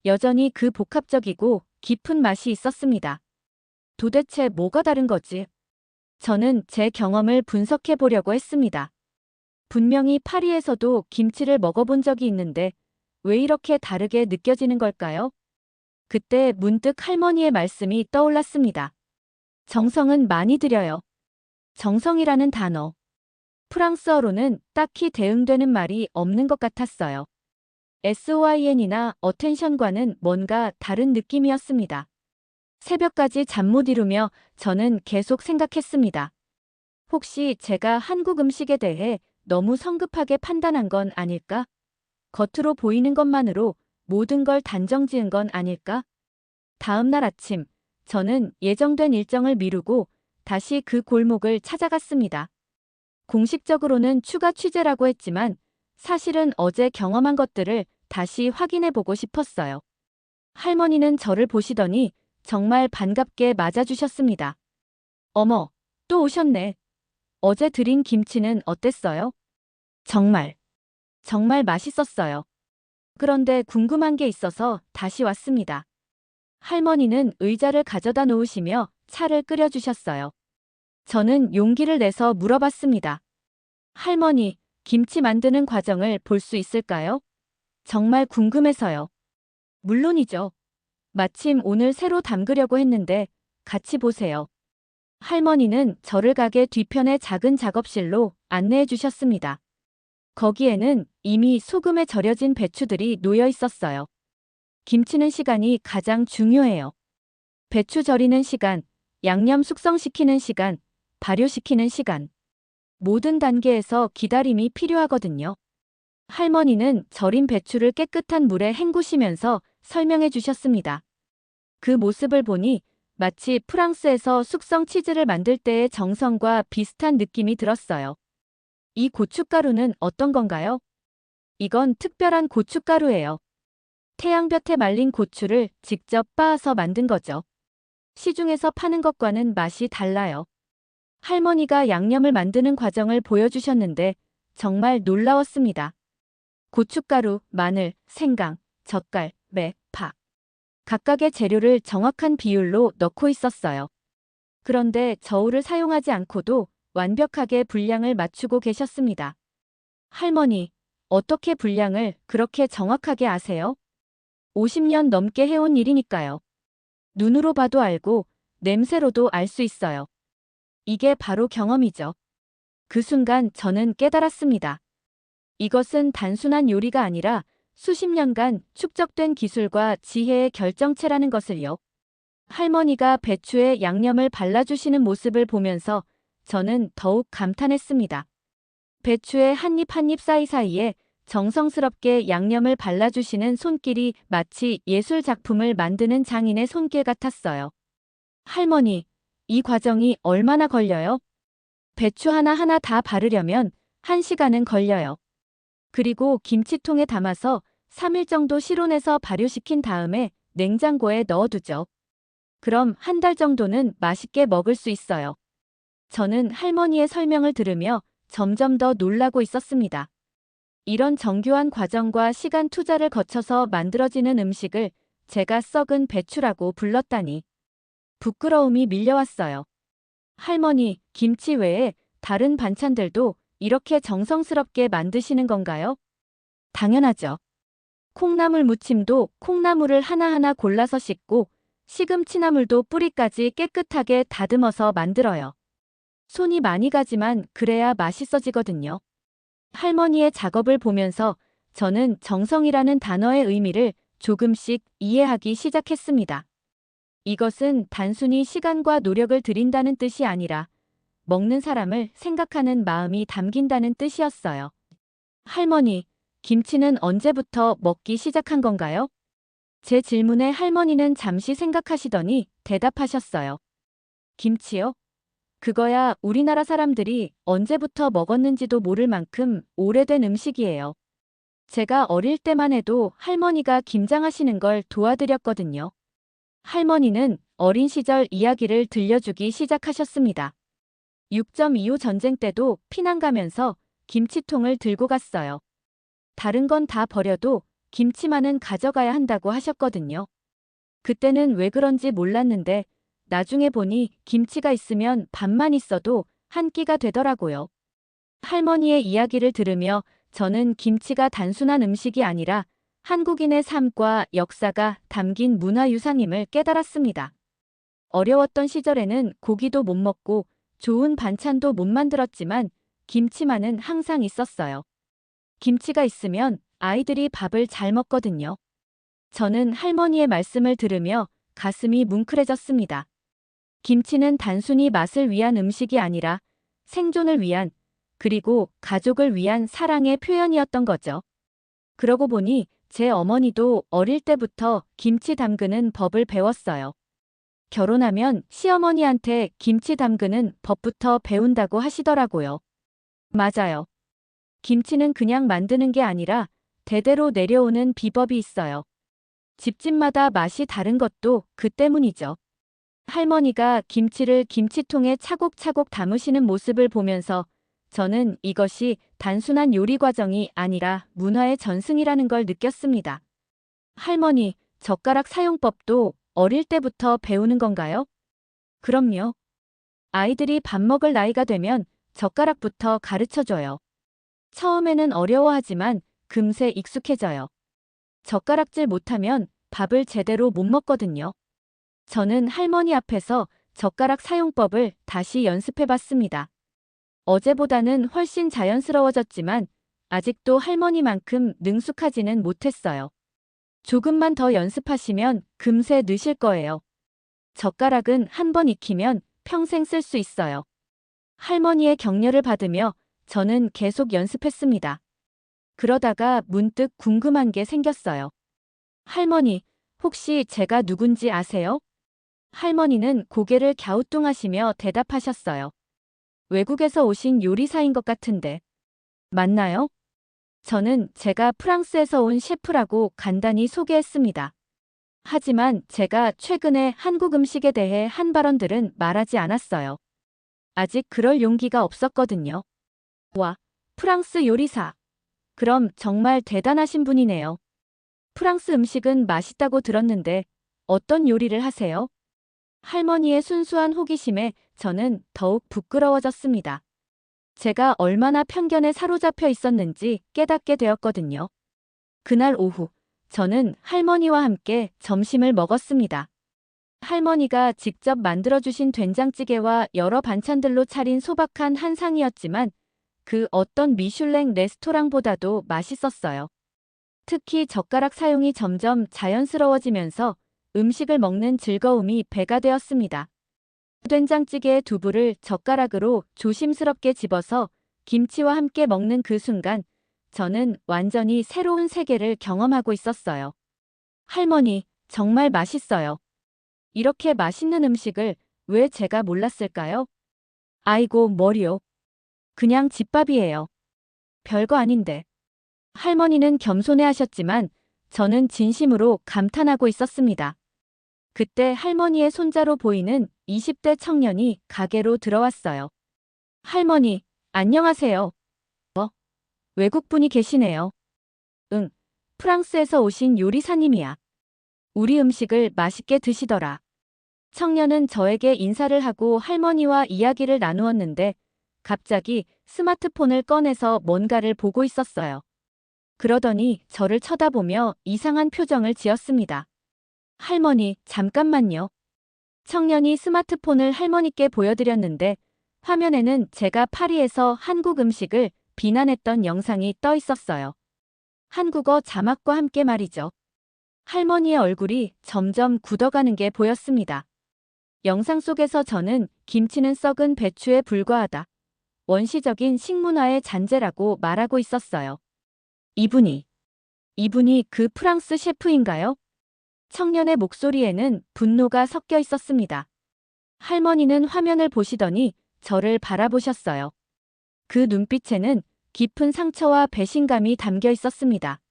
여전히 그 복합적이고 깊은 맛이 있었습니다. 도대체 뭐가 다른 거지? 저는 제 경험을 분석해 보려고 했습니다. 분명히 파리에서도 김치를 먹어본 적이 있는데 왜 이렇게 다르게 느껴지는 걸까요? 그때 문득 할머니의 말씀이 떠올랐습니다. 정성은 많이 들여요. 정성이라는 단어. 프랑스어로는 딱히 대응되는 말이 없는 것 같았어요. SOIN이나 어텐션과는 뭔가 다른 느낌이었습니다. 새벽까지 잠 못 이루며 저는 계속 생각했습니다. 혹시 제가 한국 음식에 대해 너무 성급하게 판단한 건 아닐까? 겉으로 보이는 것만으로 모든 걸 단정 지은 건 아닐까? 다음 날 아침, 저는 예정된 일정을 미루고 다시 그 골목을 찾아갔습니다. 공식적으로는 추가 취재라고 했지만 사실은 어제 경험한 것들을 다시 확인해 보고 싶었어요. 할머니는 저를 보시더니 정말 반갑게 맞아주셨습니다. 어머, 또 오셨네. 어제 드린 김치는 어땠어요? 정말 맛있었어요. 그런데 궁금한 게 있어서 다시 왔습니다. 할머니는 의자를 가져다 놓으시며 차를 끓여주셨어요. 저는 용기를 내서 물어봤습니다. 할머니, 김치 만드는 과정을 볼 수 있을까요? 정말 궁금해서요. 물론이죠. 마침 오늘 새로 담그려고 했는데 같이 보세요. 할머니는 저를 가게 뒤편의 작은 작업실로 안내해 주셨습니다. 거기에는 이미 소금에 절여진 배추들이 놓여 있었어요. 김치는 시간이 가장 중요해요. 배추 절이는 시간, 양념 숙성시키는 시간, 발효시키는 시간. 모든 단계에서 기다림이 필요하거든요. 할머니는 절인 배추를 깨끗한 물에 헹구시면서 설명해 주셨습니다. 그 모습을 보니 마치 프랑스에서 숙성 치즈를 만들 때의 정성과 비슷한 느낌이 들었어요. 이 고춧가루는 어떤 건가요? 이건 특별한 고춧가루예요. 태양볕에 말린 고추를 직접 빻아서 만든 거죠. 시중에서 파는 것과는 맛이 달라요. 할머니가 양념을 만드는 과정을 보여주셨는데 정말 놀라웠습니다. 고춧가루, 마늘, 생강, 젓갈, 매, 파. 각각의 재료를 정확한 비율로 넣고 있었어요. 그런데 저울을 사용하지 않고도 완벽하게 분량을 맞추고 계셨습니다. 할머니, 어떻게 분량을 그렇게 정확하게 아세요? 50년 넘게 해온 일이니까요. 눈으로 봐도 알고 냄새로도 알 수 있어요. 이게 바로 경험이죠. 그 순간 저는 깨달았습니다. 이것은 단순한 요리가 아니라 수십 년간 축적된 기술과 지혜의 결정체라는 것을요. 할머니가 배추에 양념을 발라주시는 모습을 보면서 저는 더욱 감탄했습니다. 배추의 한 입 한 입 사이사이에 정성스럽게 양념을 발라주시는 손길이 마치 예술 작품을 만드는 장인의 손길 같았어요. 할머니, 이 과정이 얼마나 걸려요? 배추 하나하나 다 바르려면 1시간은 걸려요. 그리고 김치통에 담아서 3일 정도 실온에서 발효시킨 다음에 냉장고에 넣어두죠. 그럼 한 달 정도는 맛있게 먹을 수 있어요. 저는 할머니의 설명을 들으며 점점 더 놀라고 있었습니다. 이런 정교한 과정과 시간 투자를 거쳐서 만들어지는 음식을 제가 썩은 배추라고 불렀다니. 부끄러움이 밀려왔어요. 할머니, 김치 외에 다른 반찬들도 이렇게 정성스럽게 만드시는 건가요? 당연하죠. 콩나물 무침도 콩나물을 하나하나 골라서 씻고 시금치나물도 뿌리까지 깨끗하게 다듬어서 만들어요. 손이 많이 가지만 그래야 맛있어지거든요. 할머니의 작업을 보면서 저는 정성이라는 단어의 의미를 조금씩 이해하기 시작했습니다. 이것은 단순히 시간과 노력을 들인다는 뜻이 아니라 먹는 사람을 생각하는 마음이 담긴다는 뜻이었어요. 할머니, 김치는 언제부터 먹기 시작한 건가요? 제 질문에 할머니는 잠시 생각하시더니 대답하셨어요. 김치요? 그거야 우리나라 사람들이 언제부터 먹었는지도 모를 만큼 오래된 음식이에요. 제가 어릴 때만 해도 할머니가 김장하시는 걸 도와드렸거든요. 할머니는 어린 시절 이야기를 들려주기 시작하셨습니다. 6.25 전쟁 때도 피난 가면서 김치통을 들고 갔어요. 다른 건 다 버려도 김치만은 가져가야 한다고 하셨거든요. 그때는 왜 그런지 몰랐는데 나중에 보니 김치가 있으면 밥만 있어도 한 끼가 되더라고요. 할머니의 이야기를 들으며 저는 김치가 단순한 음식이 아니라 한국인의 삶과 역사가 담긴 문화유산임을 깨달았습니다. 어려웠던 시절에는 고기도 못 먹고 좋은 반찬도 못 만들었지만 김치만은 항상 있었어요. 김치가 있으면 아이들이 밥을 잘 먹거든요. 저는 할머니의 말씀을 들으며 가슴이 뭉클해졌습니다. 김치는 단순히 맛을 위한 음식이 아니라 생존을 위한, 그리고 가족을 위한 사랑의 표현이었던 거죠. 그러고 보니 제 어머니도 어릴 때부터 김치 담그는 법을 배웠어요. 결혼하면 시어머니한테 김치 담그는 법부터 배운다고 하시더라고요. 맞아요. 김치는 그냥 만드는 게 아니라 대대로 내려오는 비법이 있어요. 집집마다 맛이 다른 것도 그 때문이죠. 할머니가 김치를 김치통에 차곡차곡 담으시는 모습을 보면서 저는 이것이 단순한 요리 과정이 아니라 문화의 전승이라는 걸 느꼈습니다. 할머니, 젓가락 사용법도 어릴 때부터 배우는 건가요? 그럼요. 아이들이 밥 먹을 나이가 되면 젓가락부터 가르쳐줘요. 처음에는 어려워하지만 금세 익숙해져요. 젓가락질 못하면 밥을 제대로 못 먹거든요. 저는 할머니 앞에서 젓가락 사용법을 다시 연습해봤습니다. 어제보다는 훨씬 자연스러워졌지만 아직도 할머니만큼 능숙하지는 못했어요. 조금만 더 연습하시면 금세 느실 거예요. 젓가락은 한 번 익히면 평생 쓸 수 있어요. 할머니의 격려를 받으며 저는 계속 연습했습니다. 그러다가 문득 궁금한 게 생겼어요. 할머니, 혹시 제가 누군지 아세요? 할머니는 고개를 갸우뚱하시며 대답하셨어요. 외국에서 오신 요리사인 것 같은데. 맞나요? 저는 제가 프랑스에서 온 셰프라고 간단히 소개했습니다. 하지만 제가 최근에 한국 음식에 대해 한 발언들은 말하지 않았어요. 아직 그럴 용기가 없었거든요. 와, 프랑스 요리사. 그럼 정말 대단하신 분이네요. 프랑스 음식은 맛있다고 들었는데 어떤 요리를 하세요? 할머니의 순수한 호기심에 저는 더욱 부끄러워졌습니다. 제가 얼마나 편견에 사로잡혀 있었는지 깨닫게 되었거든요. 그날 오후, 저는 할머니와 함께 점심을 먹었습니다. 할머니가 직접 만들어주신 된장찌개와 여러 반찬들로 차린 소박한 한상이었지만 그 어떤 미슐랭 레스토랑보다도 맛있었어요. 특히 젓가락 사용이 점점 자연스러워지면서 음식을 먹는 즐거움이 배가 되었습니다. 된장찌개의 두부를 젓가락으로 조심스럽게 집어서 김치와 함께 먹는 그 순간, 저는 완전히 새로운 세계를 경험하고 있었어요. 할머니, 정말 맛있어요. 이렇게 맛있는 음식을 왜 제가 몰랐을까요? 아이고, 머리요. 그냥 집밥이에요. 별거 아닌데. 할머니는 겸손해 하셨지만 저는 진심으로 감탄하고 있었습니다. 그때 할머니의 손자로 보이는 20대 청년이 가게로 들어왔어요. 할머니, 안녕하세요. 외국분이 계시네요. 응, 프랑스에서 오신 요리사님이야. 우리 음식을 맛있게 드시더라. 청년은 저에게 인사를 하고 할머니와 이야기를 나누었는데 갑자기 스마트폰을 꺼내서 뭔가를 보고 있었어요. 그러더니 저를 쳐다보며 이상한 표정을 지었습니다. 할머니, 잠깐만요. 청년이 스마트폰을 할머니께 보여드렸는데 화면에는 제가 파리에서 한국 음식을 비난했던 영상이 떠 있었어요. 한국어 자막과 함께 말이죠. 할머니의 얼굴이 점점 굳어가는 게 보였습니다. 영상 속에서 저는 김치는 썩은 배추에 불과하다. 원시적인 식문화의 잔재라고 말하고 있었어요. 이분이 그 프랑스 셰프인가요? 청년의 목소리에는 분노가 섞여 있었습니다. 할머니는 화면을 보시더니 저를 바라보셨어요. 그 눈빛에는 깊은 상처와 배신감이 담겨 있었습니다.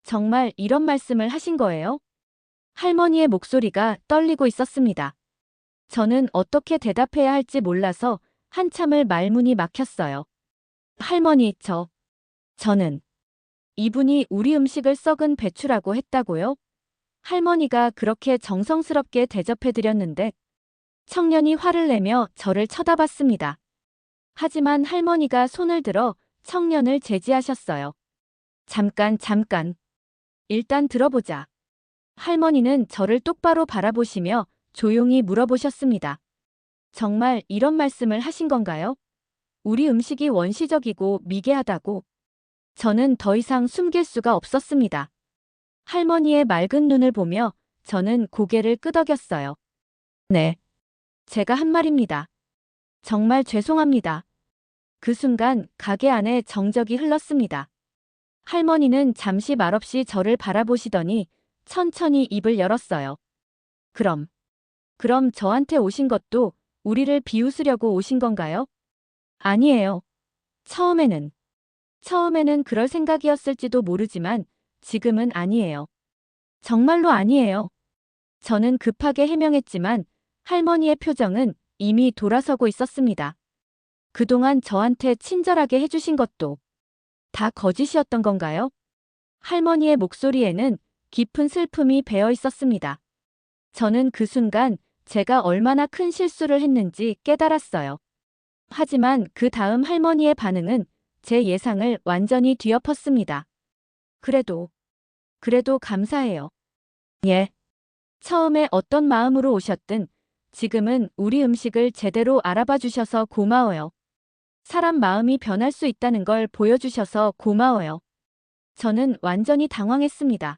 정말 이런 말씀을 하신 거예요? 할머니의 목소리가 떨리고 있었습니다. 저는 어떻게 대답해야 할지 몰라서 한참을 말문이 막혔어요. 할머니, 저는 이분이 우리 음식을 썩은 배추라고 했다고요? 할머니가 그렇게 정성스럽게 대접해드렸는데 청년이 화를 내며 저를 쳐다봤습니다. 하지만 할머니가 손을 들어 청년을 제지하셨어요. 잠깐, 잠깐. 일단 들어보자. 할머니는 저를 똑바로 바라보시며 조용히 물어보셨습니다. 정말 이런 말씀을 하신 건가요? 우리 음식이 원시적이고 미개하다고. 저는 더 이상 숨길 수가 없었습니다. 할머니의 맑은 눈을 보며 저는 고개를 끄덕였어요. 네. 제가 한 말입니다. 정말 죄송합니다. 그 순간 가게 안에 정적이 흘렀습니다. 할머니는 잠시 말없이 저를 바라보시더니 천천히 입을 열었어요. 그럼 저한테 오신 것도 우리를 비웃으려고 오신 건가요? 아니에요. 처음에는 그럴 생각이었을지도 모르지만 지금은 아니에요. 정말로 아니에요. 저는 급하게 해명했지만 할머니의 표정은 이미 돌아서고 있었습니다. 그동안 저한테 친절하게 해주신 것도 다 거짓이었던 건가요? 할머니의 목소리에는 깊은 슬픔이 배어 있었습니다. 저는 그 순간 제가 얼마나 큰 실수를 했는지 깨달았어요. 하지만 그 다음 할머니의 반응은 제 예상을 완전히 뒤엎었습니다. 그래도 감사해요. 예. 처음에 어떤 마음으로 오셨든 지금은 우리 음식을 제대로 알아봐 주셔서 고마워요. 사람 마음이 변할 수 있다는 걸 보여주셔서 고마워요. 저는 완전히 당황했습니다.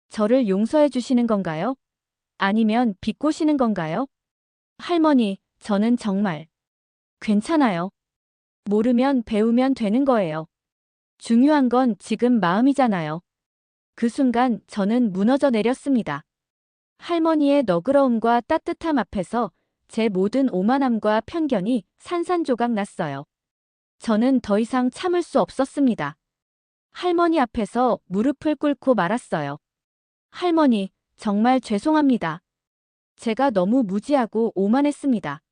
저를 용서해 주시는 건가요? 아니면 비꼬시는 건가요? 할머니, 저는 정말 괜찮아요. 모르면 배우면 되는 거예요. 중요한 건 지금 마음이잖아요. 그 순간 저는 무너져 내렸습니다. 할머니의 너그러움과 따뜻함 앞에서 제 모든 오만함과 편견이 산산조각 났어요. 저는 더 이상 참을 수 없었습니다. 할머니 앞에서 무릎을 꿇고 말았어요. 할머니, 정말 죄송합니다. 제가 너무 무지하고 오만했습니다.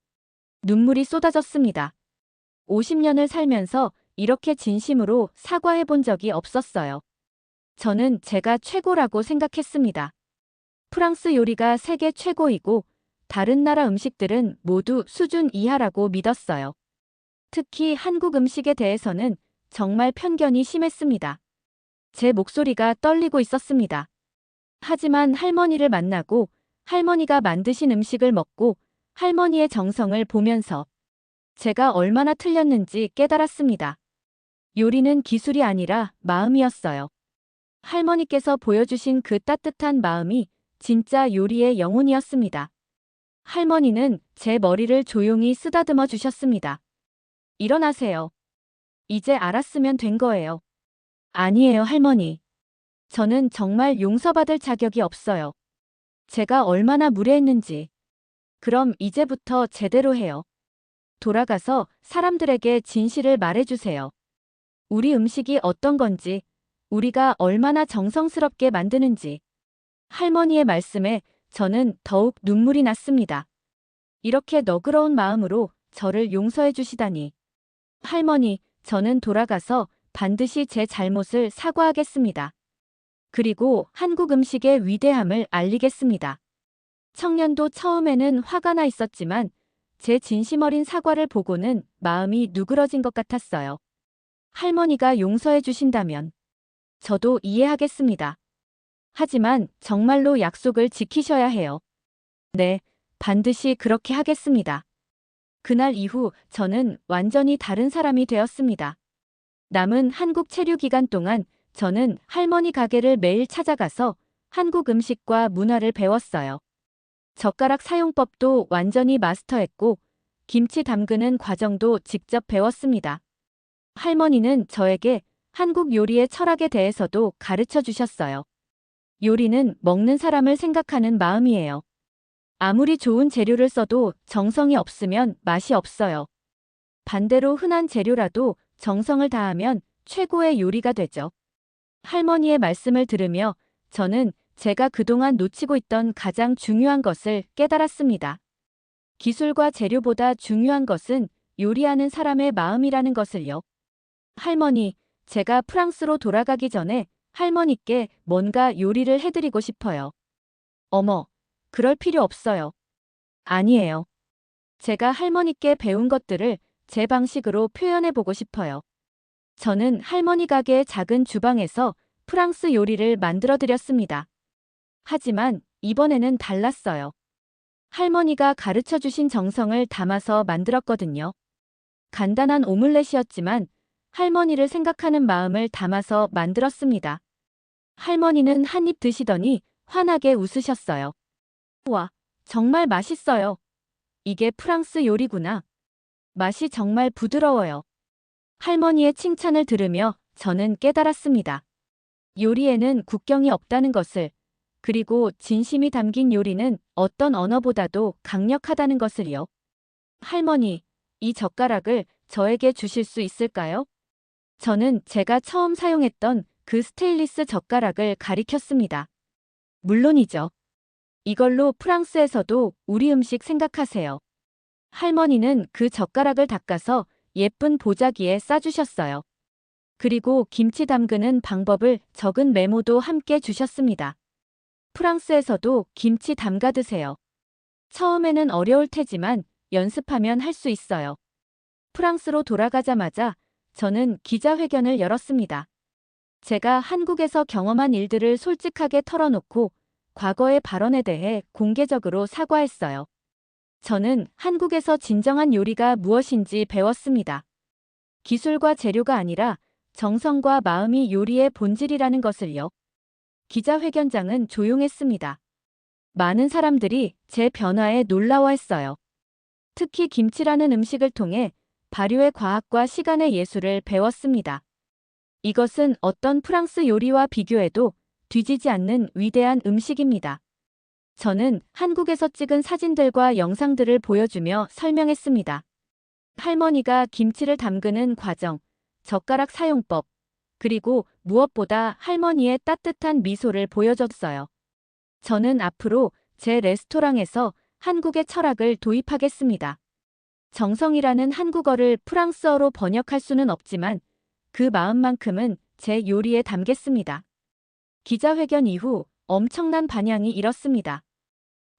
눈물이 쏟아졌습니다. 50년을 살면서 이렇게 진심으로 사과해 본 적이 없었어요. 저는 제가 최고라고 생각했습니다. 프랑스 요리가 세계 최고이고 다른 나라 음식들은 모두 수준 이하라고 믿었어요. 특히 한국 음식에 대해서는 정말 편견이 심했습니다. 제 목소리가 떨리고 있었습니다. 하지만 할머니를 만나고 할머니가 만드신 음식을 먹고 할머니의 정성을 보면서 제가 얼마나 틀렸는지 깨달았습니다. 요리는 기술이 아니라 마음이었어요. 할머니께서 보여주신 그 따뜻한 마음이 진짜 요리의 영혼이었습니다. 할머니는 제 머리를 조용히 쓰다듬어 주셨습니다. 일어나세요. 이제 알았으면 된 거예요. 아니에요, 할머니. 저는 정말 용서받을 자격이 없어요. 제가 얼마나 무례했는지. 그럼 이제부터 제대로 해요. 돌아가서 사람들에게 진실을 말해주세요. 우리 음식이 어떤 건지, 우리가 얼마나 정성스럽게 만드는지. 할머니의 말씀에 저는 더욱 눈물이 났습니다. 이렇게 너그러운 마음으로 저를 용서해 주시다니. 할머니, 저는 돌아가서 반드시 제 잘못을 사과하겠습니다. 그리고 한국 음식의 위대함을 알리겠습니다. 청년도 처음에는 화가 나 있었지만 제 진심 어린 사과를 보고는 마음이 누그러진 것 같았어요. 할머니가 용서해 주신다면 저도 이해하겠습니다. 하지만 정말로 약속을 지키셔야 해요. 네, 반드시 그렇게 하겠습니다. 그날 이후 저는 완전히 다른 사람이 되었습니다. 남은 한국 체류 기간 동안 저는 할머니 가게를 매일 찾아가서 한국 음식과 문화를 배웠어요. 젓가락 사용법도 완전히 마스터했고 김치 담그는 과정도 직접 배웠습니다. 할머니는 저에게 한국 요리의 철학에 대해서도 가르쳐 주셨어요. 요리는 먹는 사람을 생각하는 마음이에요. 아무리 좋은 재료를 써도 정성이 없으면 맛이 없어요. 반대로 흔한 재료라도 정성을 다하면 최고의 요리가 되죠. 할머니의 말씀을 들으며 저는 제가 그동안 놓치고 있던 가장 중요한 것을 깨달았습니다. 기술과 재료보다 중요한 것은 요리하는 사람의 마음이라는 것을요. 할머니, 제가 프랑스로 돌아가기 전에 할머니께 뭔가 요리를 해드리고 싶어요. 어머, 그럴 필요 없어요. 아니에요. 제가 할머니께 배운 것들을 제 방식으로 표현해보고 싶어요. 저는 할머니 가게의 작은 주방에서 프랑스 요리를 만들어드렸습니다. 하지만 이번에는 달랐어요. 할머니가 가르쳐 주신 정성을 담아서 만들었거든요. 간단한 오믈렛이었지만 할머니를 생각하는 마음을 담아서 만들었습니다. 할머니는 한 입 드시더니 환하게 웃으셨어요. 와, 정말 맛있어요. 이게 프랑스 요리구나. 맛이 정말 부드러워요. 할머니의 칭찬을 들으며 저는 깨달았습니다. 요리에는 국경이 없다는 것을, 그리고 진심이 담긴 요리는 어떤 언어보다도 강력하다는 것을요. 할머니, 이 젓가락을 저에게 주실 수 있을까요? 저는 제가 처음 사용했던 그 스테인리스 젓가락을 가리켰습니다. 물론이죠. 이걸로 프랑스에서도 우리 음식 생각하세요. 할머니는 그 젓가락을 닦아서 예쁜 보자기에 싸주셨어요. 그리고 김치 담그는 방법을 적은 메모도 함께 주셨습니다. 프랑스에서도 김치 담가 드세요. 처음에는 어려울 테지만 연습하면 할 수 있어요. 프랑스로 돌아가자마자 저는 기자회견을 열었습니다. 제가 한국에서 경험한 일들을 솔직하게 털어놓고 과거의 발언에 대해 공개적으로 사과했어요. 저는 한국에서 진정한 요리가 무엇인지 배웠습니다. 기술과 재료가 아니라 정성과 마음이 요리의 본질이라는 것을요. 기자회견장은 조용했습니다. 많은 사람들이 제 변화에 놀라워했어요. 특히 김치라는 음식을 통해 발효의 과학과 시간의 예술을 배웠습니다. 이것은 어떤 프랑스 요리와 비교해도 뒤지지 않는 위대한 음식입니다. 저는 한국에서 찍은 사진들과 영상들을 보여주며 설명했습니다. 할머니가 김치를 담그는 과정, 젓가락 사용법, 그리고 무엇보다 할머니의 따뜻한 미소를 보여줬어요. 저는 앞으로 제 레스토랑에서 한국의 철학을 도입하겠습니다. 정성이라는 한국어를 프랑스어로 번역할 수는 없지만 그 마음만큼은 제 요리에 담겠습니다. 기자회견 이후 엄청난 반향이 일었습니다.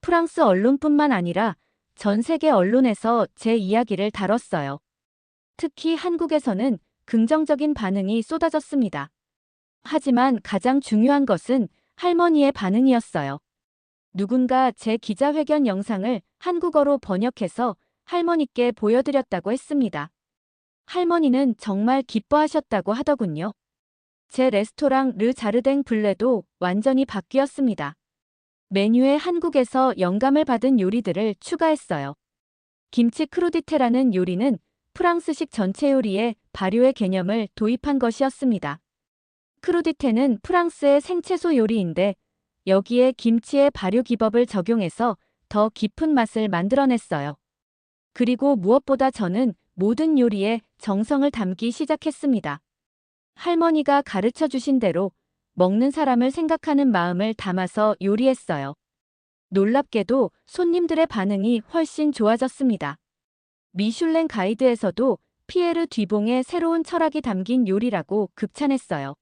프랑스 언론뿐만 아니라 전 세계 언론에서 제 이야기를 다뤘어요. 특히 한국에서는 긍정적인 반응이 쏟아졌습니다. 하지만 가장 중요한 것은 할머니의 반응이었어요. 누군가 제 기자회견 영상을 한국어로 번역해서 할머니께 보여드렸다고 했습니다. 할머니는 정말 기뻐하셨다고 하더군요. 제 레스토랑 르 자르댕 블레도 완전히 바뀌었습니다. 메뉴에 한국에서 영감을 받은 요리들을 추가했어요. 김치 크루디테라는 요리는 프랑스식 전체 요리에 발효의 개념을 도입한 것이었습니다. 크루디테는 프랑스의 생채소 요리인데 여기에 김치의 발효 기법을 적용해서 더 깊은 맛을 만들어냈어요. 그리고 무엇보다 저는 모든 요리에 정성을 담기 시작했습니다. 할머니가 가르쳐 주신 대로 먹는 사람을 생각하는 마음을 담아서 요리했어요. 놀랍게도 손님들의 반응이 훨씬 좋아졌습니다. 미슐랭 가이드에서도 피에르 뒤봉의 새로운 철학이 담긴 요리라고 극찬했어요.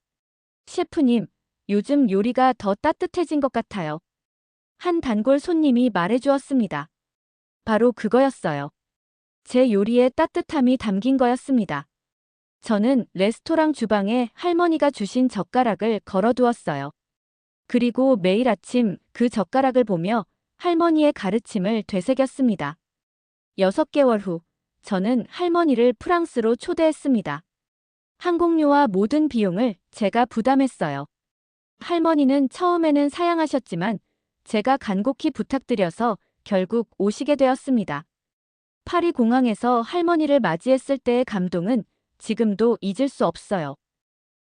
셰프님, 요즘 요리가 더 따뜻해진 것 같아요. 한 단골 손님이 말해주었습니다. 바로 그거였어요. 제 요리에 따뜻함이 담긴 거였습니다. 저는 레스토랑 주방에 할머니가 주신 젓가락을 걸어두었어요. 그리고 매일 아침 그 젓가락을 보며 할머니의 가르침을 되새겼습니다. 6개월 후, 저는 할머니를 프랑스로 초대했습니다. 항공료와 모든 비용을 제가 부담했어요. 할머니는 처음에는 사양하셨지만 제가 간곡히 부탁드려서 결국 오시게 되었습니다. 파리 공항에서 할머니를 맞이했을 때의 감동은 지금도 잊을 수 없어요.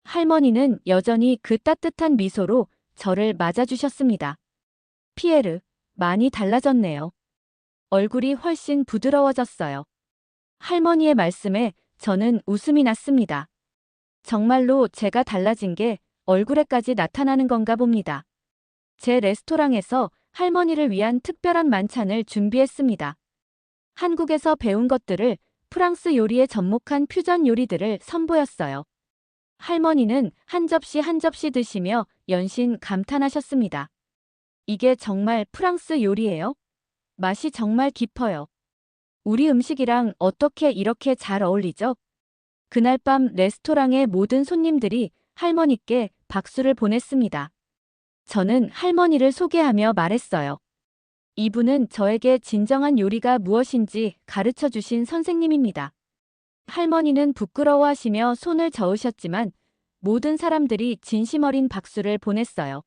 할머니는 여전히 그 따뜻한 미소로 저를 맞아주셨습니다. 피에르, 많이 달라졌네요. 얼굴이 훨씬 부드러워졌어요. 할머니의 말씀에 저는 웃음이 났습니다. 정말로 제가 달라진 게 얼굴에까지 나타나는 건가 봅니다. 제 레스토랑에서 할머니를 위한 특별한 만찬을 준비했습니다. 한국에서 배운 것들을 프랑스 요리에 접목한 퓨전 요리들을 선보였어요. 할머니는 한 접시 한 접시 드시며 연신 감탄하셨습니다. 이게 정말 프랑스 요리예요? 맛이 정말 깊어요. 우리 음식이랑 어떻게 이렇게 잘 어울리죠? 그날 밤 레스토랑의 모든 손님들이 할머니께 박수를 보냈습니다. 저는 할머니를 소개하며 말했어요. 이분은 저에게 진정한 요리가 무엇인지 가르쳐 주신 선생님입니다. 할머니는 부끄러워하시며 손을 저으셨지만 모든 사람들이 진심 어린 박수를 보냈어요.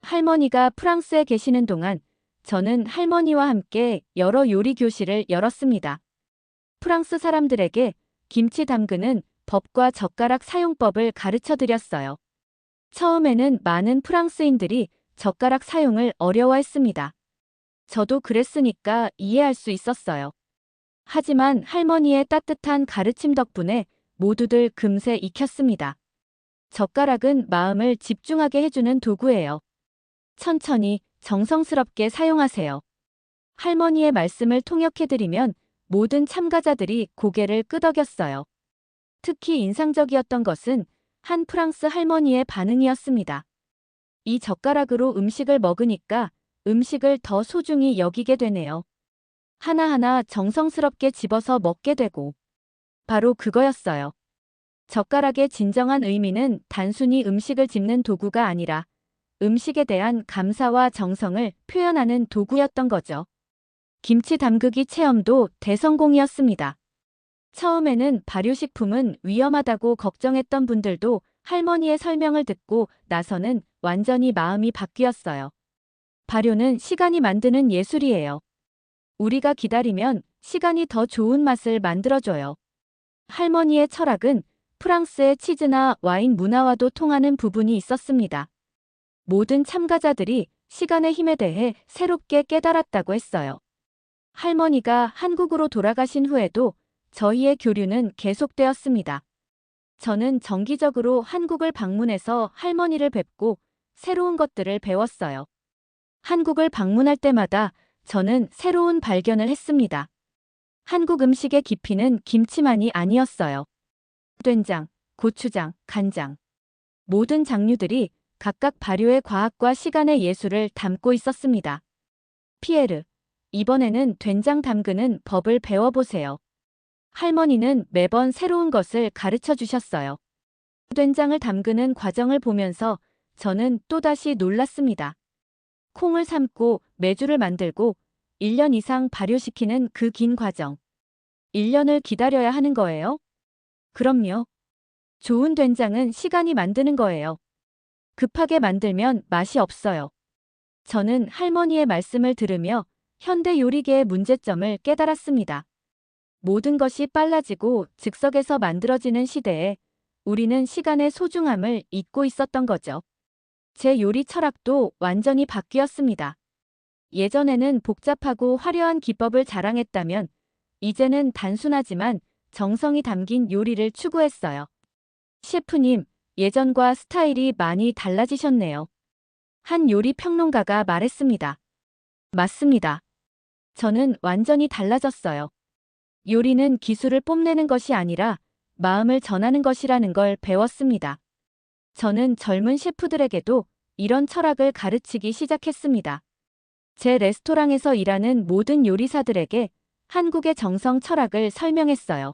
할머니가 프랑스에 계시는 동안 저는 할머니와 함께 여러 요리 교실을 열었습니다. 프랑스 사람들에게 김치 담그는 법과 젓가락 사용법을 가르쳐 드렸어요. 처음에는 많은 프랑스인들이 젓가락 사용을 어려워했습니다. 저도 그랬으니까 이해할 수 있었어요. 하지만 할머니의 따뜻한 가르침 덕분에 모두들 금세 익혔습니다. 젓가락은 마음을 집중하게 해주는 도구예요. 천천히 정성스럽게 사용하세요. 할머니의 말씀을 통역해드리면 모든 참가자들이 고개를 끄덕였어요. 특히 인상적이었던 것은 한 프랑스 할머니의 반응이었습니다. 이 젓가락으로 음식을 먹으니까 음식을 더 소중히 여기게 되네요. 하나하나 정성스럽게 집어서 먹게 되고. 바로 그거였어요. 젓가락의 진정한 의미는 단순히 음식을 집는 도구가 아니라 음식에 대한 감사와 정성을 표현하는 도구였던 거죠. 김치 담그기 체험도 대성공이었습니다. 처음에는 발효식품은 위험하다고 걱정했던 분들도 할머니의 설명을 듣고 나서는 완전히 마음이 바뀌었어요. 발효는 시간이 만드는 예술이에요. 우리가 기다리면 시간이 더 좋은 맛을 만들어줘요. 할머니의 철학은 프랑스의 치즈나 와인 문화와도 통하는 부분이 있었습니다. 모든 참가자들이 시간의 힘에 대해 새롭게 깨달았다고 했어요. 할머니가 한국으로 돌아가신 후에도 저희의 교류는 계속되었습니다. 저는 정기적으로 한국을 방문해서 할머니를 뵙고 새로운 것들을 배웠어요. 한국을 방문할 때마다 저는 새로운 발견을 했습니다. 한국 음식의 깊이는 김치만이 아니었어요. 된장, 고추장, 간장. 모든 장류들이 각각 발효의 과학과 시간의 예술을 담고 있었습니다. 피에르, 이번에는 된장 담그는 법을 배워보세요. 할머니는 매번 새로운 것을 가르쳐 주셨어요. 된장을 담그는 과정을 보면서 저는 또다시 놀랐습니다. 콩을 삶고 메주를 만들고 1년 이상 발효시키는 그 긴 과정. 1년을 기다려야 하는 거예요? 그럼요. 좋은 된장은 시간이 만드는 거예요. 급하게 만들면 맛이 없어요. 저는 할머니의 말씀을 들으며 현대 요리계의 문제점을 깨달았습니다. 모든 것이 빨라지고 즉석에서 만들어지는 시대에 우리는 시간의 소중함을 잊고 있었던 거죠. 제 요리 철학도 완전히 바뀌었습니다. 예전에는 복잡하고 화려한 기법을 자랑했다면 이제는 단순하지만 정성이 담긴 요리를 추구했어요. 셰프님, 예전과 스타일이 많이 달라지셨네요. 한 요리 평론가가 말했습니다. 맞습니다. 저는 완전히 달라졌어요. 요리는 기술을 뽐내는 것이 아니라 마음을 전하는 것이라는 걸 배웠습니다. 저는 젊은 셰프들에게도 이런 철학을 가르치기 시작했습니다. 제 레스토랑에서 일하는 모든 요리사들에게 한국의 정성 철학을 설명했어요.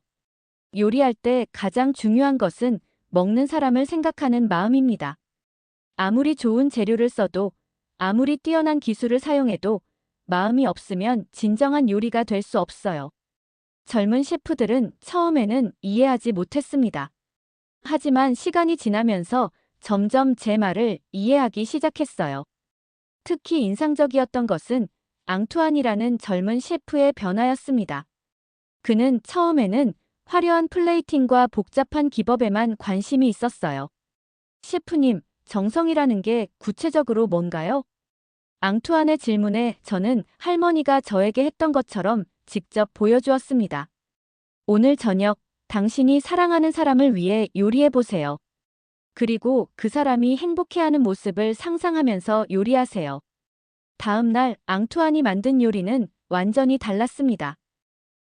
요리할 때 가장 중요한 것은 먹는 사람을 생각하는 마음입니다. 아무리 좋은 재료를 써도 아무리 뛰어난 기술을 사용해도 마음이 없으면 진정한 요리가 될 수 없어요. 젊은 셰프들은 처음에는 이해하지 못했습니다. 하지만 시간이 지나면서 점점 제 말을 이해하기 시작했어요. 특히 인상적이었던 것은 앙투안이라는 젊은 셰프의 변화였습니다. 그는 처음에는 화려한 플레이팅과 복잡한 기법에만 관심이 있었어요. 셰프님, 정성이라는 게 구체적으로 뭔가요? 앙투안의 질문에 저는 할머니가 저에게 했던 것처럼 직접 보여주었습니다. 오늘 저녁 당신이 사랑하는 사람을 위해 요리해보세요. 그리고 그 사람이 행복해하는 모습을 상상하면서 요리하세요. 다음 날 앙투안이 만든 요리는 완전히 달랐습니다.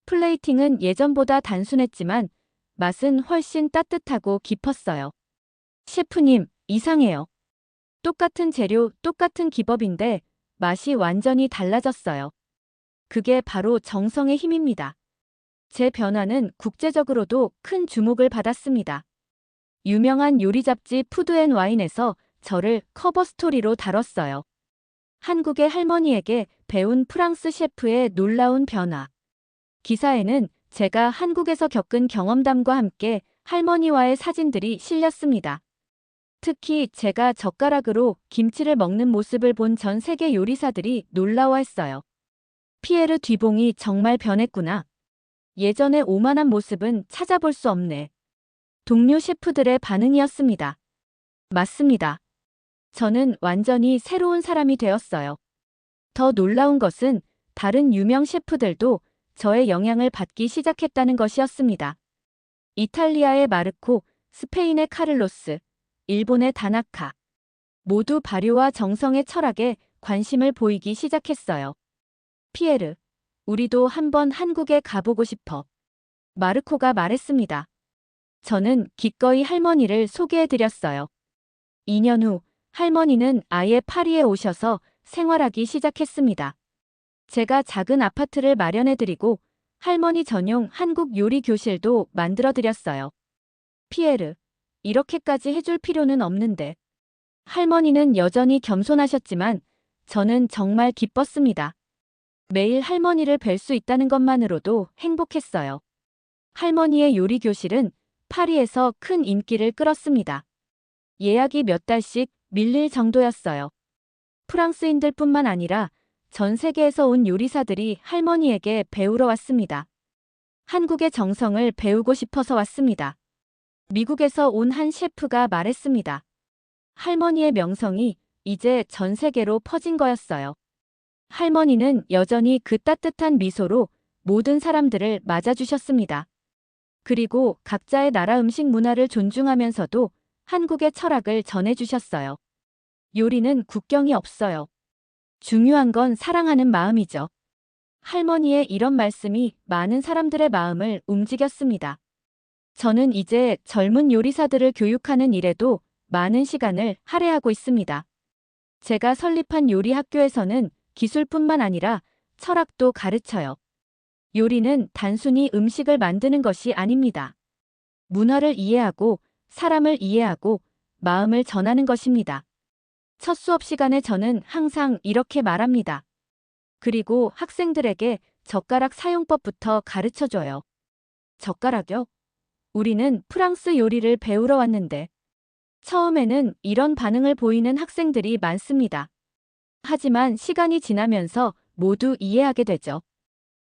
플레이팅은 예전보다 단순했지만 맛은 훨씬 따뜻하고 깊었어요. 셰프님, 이상해요. 똑같은 재료, 똑같은 기법인데 맛이 완전히 달라졌어요. 그게 바로 정성의 힘입니다. 제 변화는 국제적으로도 큰 주목을 받았습니다. 유명한 요리 잡지 푸드앤와인에서 저를 커버 스토리로 다뤘어요. 한국의 할머니에게 배운 프랑스 셰프의 놀라운 변화. 기사에는 제가 한국에서 겪은 경험담과 함께 할머니와의 사진들이 실렸습니다. 특히 제가 젓가락으로 김치를 먹는 모습을 본 전 세계 요리사들이 놀라워했어요. 피에르 뒤봉이 정말 변했구나. 예전의 오만한 모습은 찾아볼 수 없네. 동료 셰프들의 반응이었습니다. 맞습니다. 저는 완전히 새로운 사람이 되었어요. 더 놀라운 것은 다른 유명 셰프들도 저의 영향을 받기 시작했다는 것이었습니다. 이탈리아의 마르코, 스페인의 카를로스, 일본의 다나카. 모두 발효와 정성의 철학에 관심을 보이기 시작했어요. 피에르, 우리도 한번 한국에 가보고 싶어. 마르코가 말했습니다. 저는 기꺼이 할머니를 소개해드렸어요. 2년 후 할머니는 아예 파리에 오셔서 생활하기 시작했습니다. 제가 작은 아파트를 마련해드리고 할머니 전용 한국 요리 교실도 만들어드렸어요. 피에르, 이렇게까지 해줄 필요는 없는데. 할머니는 여전히 겸손하셨지만 저는 정말 기뻤습니다. 매일 할머니를 뵐 수 있다는 것만으로도 행복했어요. 할머니의 요리 교실은 파리에서 큰 인기를 끌었습니다. 예약이 몇 달씩 밀릴 정도였어요. 프랑스인들뿐만 아니라 전 세계에서 온 요리사들이 할머니에게 배우러 왔습니다. 한국의 정성을 배우고 싶어서 왔습니다. 미국에서 온 한 셰프가 말했습니다. 할머니의 명성이 이제 전 세계로 퍼진 거였어요. 할머니는 여전히 그 따뜻한 미소로 모든 사람들을 맞아주셨습니다. 그리고 각자의 나라 음식 문화를 존중하면서도 한국의 철학을 전해주셨어요. 요리는 국경이 없어요. 중요한 건 사랑하는 마음이죠. 할머니의 이런 말씀이 많은 사람들의 마음을 움직였습니다. 저는 이제 젊은 요리사들을 교육하는 일에도 많은 시간을 할애하고 있습니다. 제가 설립한 요리 학교에서는 기술뿐만 아니라 철학도 가르쳐요. 요리는 단순히 음식을 만드는 것이 아닙니다. 문화를 이해하고 사람을 이해하고 마음을 전하는 것입니다. 첫 수업 시간에 저는 항상 이렇게 말합니다. 그리고 학생들에게 젓가락 사용법부터 가르쳐줘요. 젓가락요? 우리는 프랑스 요리를 배우러 왔는데. 처음에는 이런 반응을 보이는 학생들이 많습니다. 하지만 시간이 지나면서 모두 이해하게 되죠.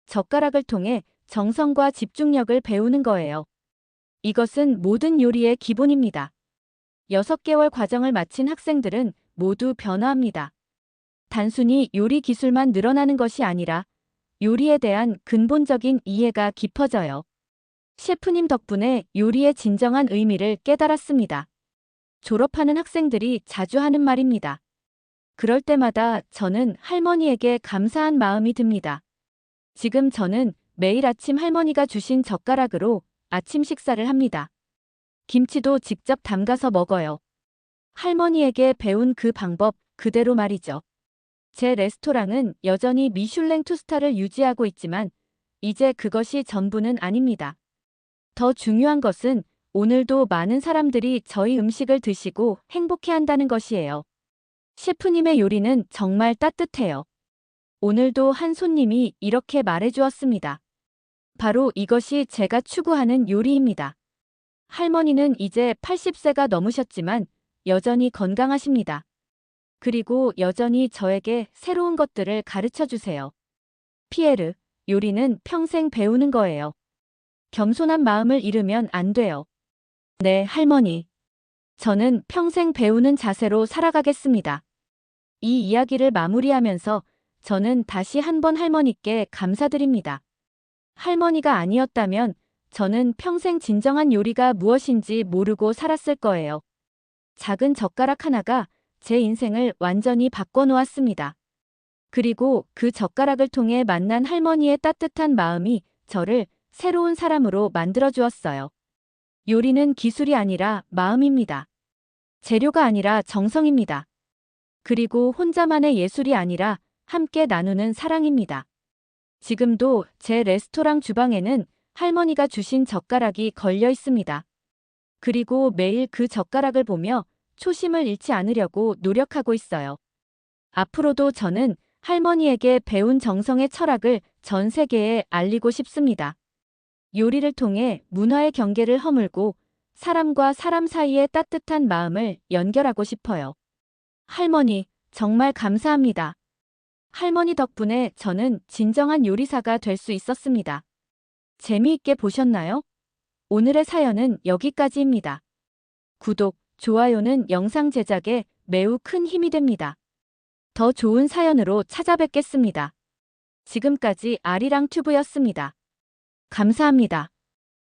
젓가락을 통해 정성과 집중력을 배우는 거예요. 이것은 모든 요리의 기본입니다. 6개월 과정을 마친 학생들은 모두 변화합니다. 단순히 요리 기술만 늘어나는 것이 아니라 요리에 대한 근본적인 이해가 깊어져요. 셰프님 덕분에 요리의 진정한 의미를 깨달았습니다. 졸업하는 학생들이 자주 하는 말입니다. 그럴 때마다 저는 할머니에게 감사한 마음이 듭니다. 지금 저는 매일 아침 할머니가 주신 젓가락으로 아침 식사를 합니다. 김치도 직접 담가서 먹어요. 할머니에게 배운 그 방법 그대로 말이죠. 제 레스토랑은 여전히 미슐랭 투스타를 유지하고 있지만 이제 그것이 전부는 아닙니다. 더 중요한 것은 오늘도 많은 사람들이 저희 음식을 드시고 행복해한다는 것이에요. 셰프님의 요리는 정말 따뜻해요. 오늘도 한 손님이 이렇게 말해주었습니다. 바로 이것이 제가 추구하는 요리입니다. 할머니는 이제 80세가 넘으셨지만 여전히 건강하십니다. 그리고 여전히 저에게 새로운 것들을 가르쳐 주세요. 피에르, 요리는 평생 배우는 거예요. 겸손한 마음을 잃으면 안 돼요. 네, 할머니. 저는 평생 배우는 자세로 살아가겠습니다. 이 이야기를 마무리하면서 저는 다시 한번 할머니께 감사드립니다. 할머니가 아니었다면 저는 평생 진정한 요리가 무엇인지 모르고 살았을 거예요. 작은 젓가락 하나가 제 인생을 완전히 바꿔놓았습니다. 그리고 그 젓가락을 통해 만난 할머니의 따뜻한 마음이 저를 새로운 사람으로 만들어 주었어요. 요리는 기술이 아니라 마음입니다. 재료가 아니라 정성입니다. 그리고 혼자만의 예술이 아니라 함께 나누는 사랑입니다. 지금도 제 레스토랑 주방에는 할머니가 주신 젓가락이 걸려 있습니다. 그리고 매일 그 젓가락을 보며 초심을 잃지 않으려고 노력하고 있어요. 앞으로도 저는 할머니에게 배운 정성의 철학을 전 세계에 알리고 싶습니다. 요리를 통해 문화의 경계를 허물고 사람과 사람 사이의 따뜻한 마음을 연결하고 싶어요. 할머니, 정말 감사합니다. 할머니 덕분에 저는 진정한 요리사가 될 수 있었습니다. 재미있게 보셨나요? 오늘의 사연은 여기까지입니다. 구독, 좋아요는 영상 제작에 매우 큰 힘이 됩니다. 더 좋은 사연으로 찾아뵙겠습니다. 지금까지 아리랑 튜브였습니다. 감사합니다.